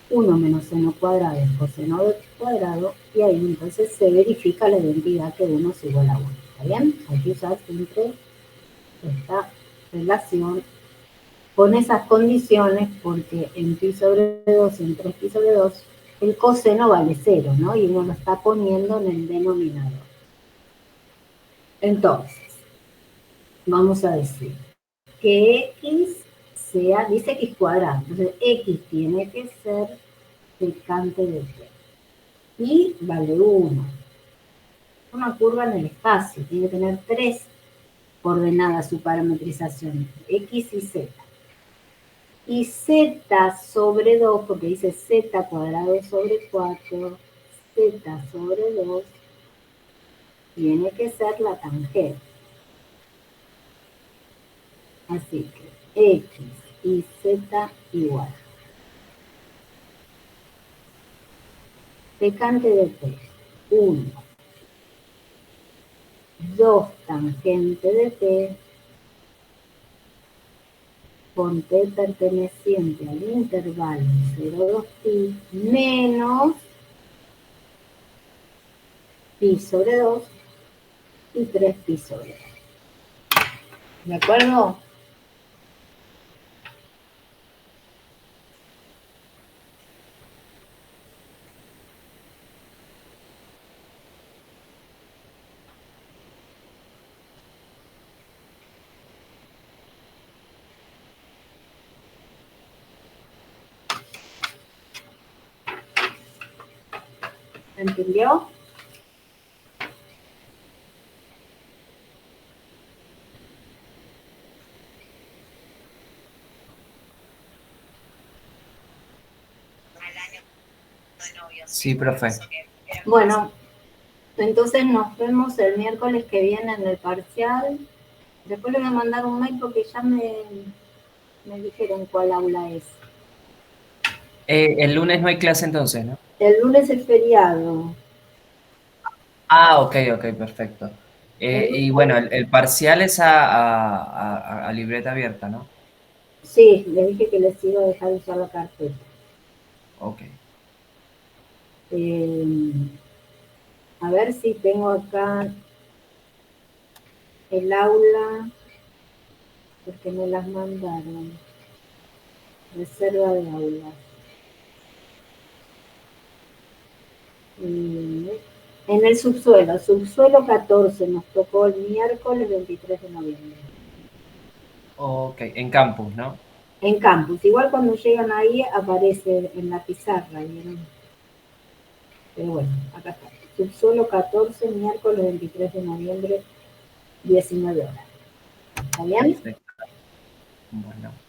1 menos seno cuadrado es coseno cuadrado, y ahí entonces se verifica la identidad que 1 es igual a 1. ¿Está bien? Hay que usar siempre esta relación con esas condiciones, porque en pi sobre 2 y en 3pi sobre 2 el coseno vale 0, ¿no? Y uno lo está poniendo en el denominador. Entonces, vamos a decir que x sea, dice x cuadrado, entonces x tiene que ser secante de t. Y vale 1. Una curva en el espacio, tiene que tener 3 coordenadas su parametrización, x y z. Y z sobre 2, porque dice z cuadrado sobre 4, z sobre 2, tiene que ser la tangente. Así que x y z igual. Secante de t, 1. 2 tangente de t, con t perteneciente al intervalo 0,2pi, menos pi sobre 2 y 3pi sobre 2. ¿De acuerdo? ¿Entendió? Sí, profe. Bueno, entonces nos vemos el miércoles que viene en el parcial. Después le voy a mandar un mail porque ya me dijeron cuál aula es. El lunes no hay clase entonces, ¿no? El lunes es feriado. Ah, ok, perfecto. Y bueno, el parcial es a libreta abierta, ¿no? Sí, le dije que les iba a dejar usar la carpeta. Ok. A ver si tengo acá el aula, porque me las mandaron. Reserva de aulas. En el subsuelo, subsuelo 14, nos tocó el miércoles 23 de noviembre. Ok, en campus, ¿no? En campus, igual cuando llegan ahí aparece en la pizarra, ¿vieron? Pero bueno, acá está. Subsuelo 14, miércoles 23 de noviembre, 19 horas. ¿Está bien? Perfecto. Bueno.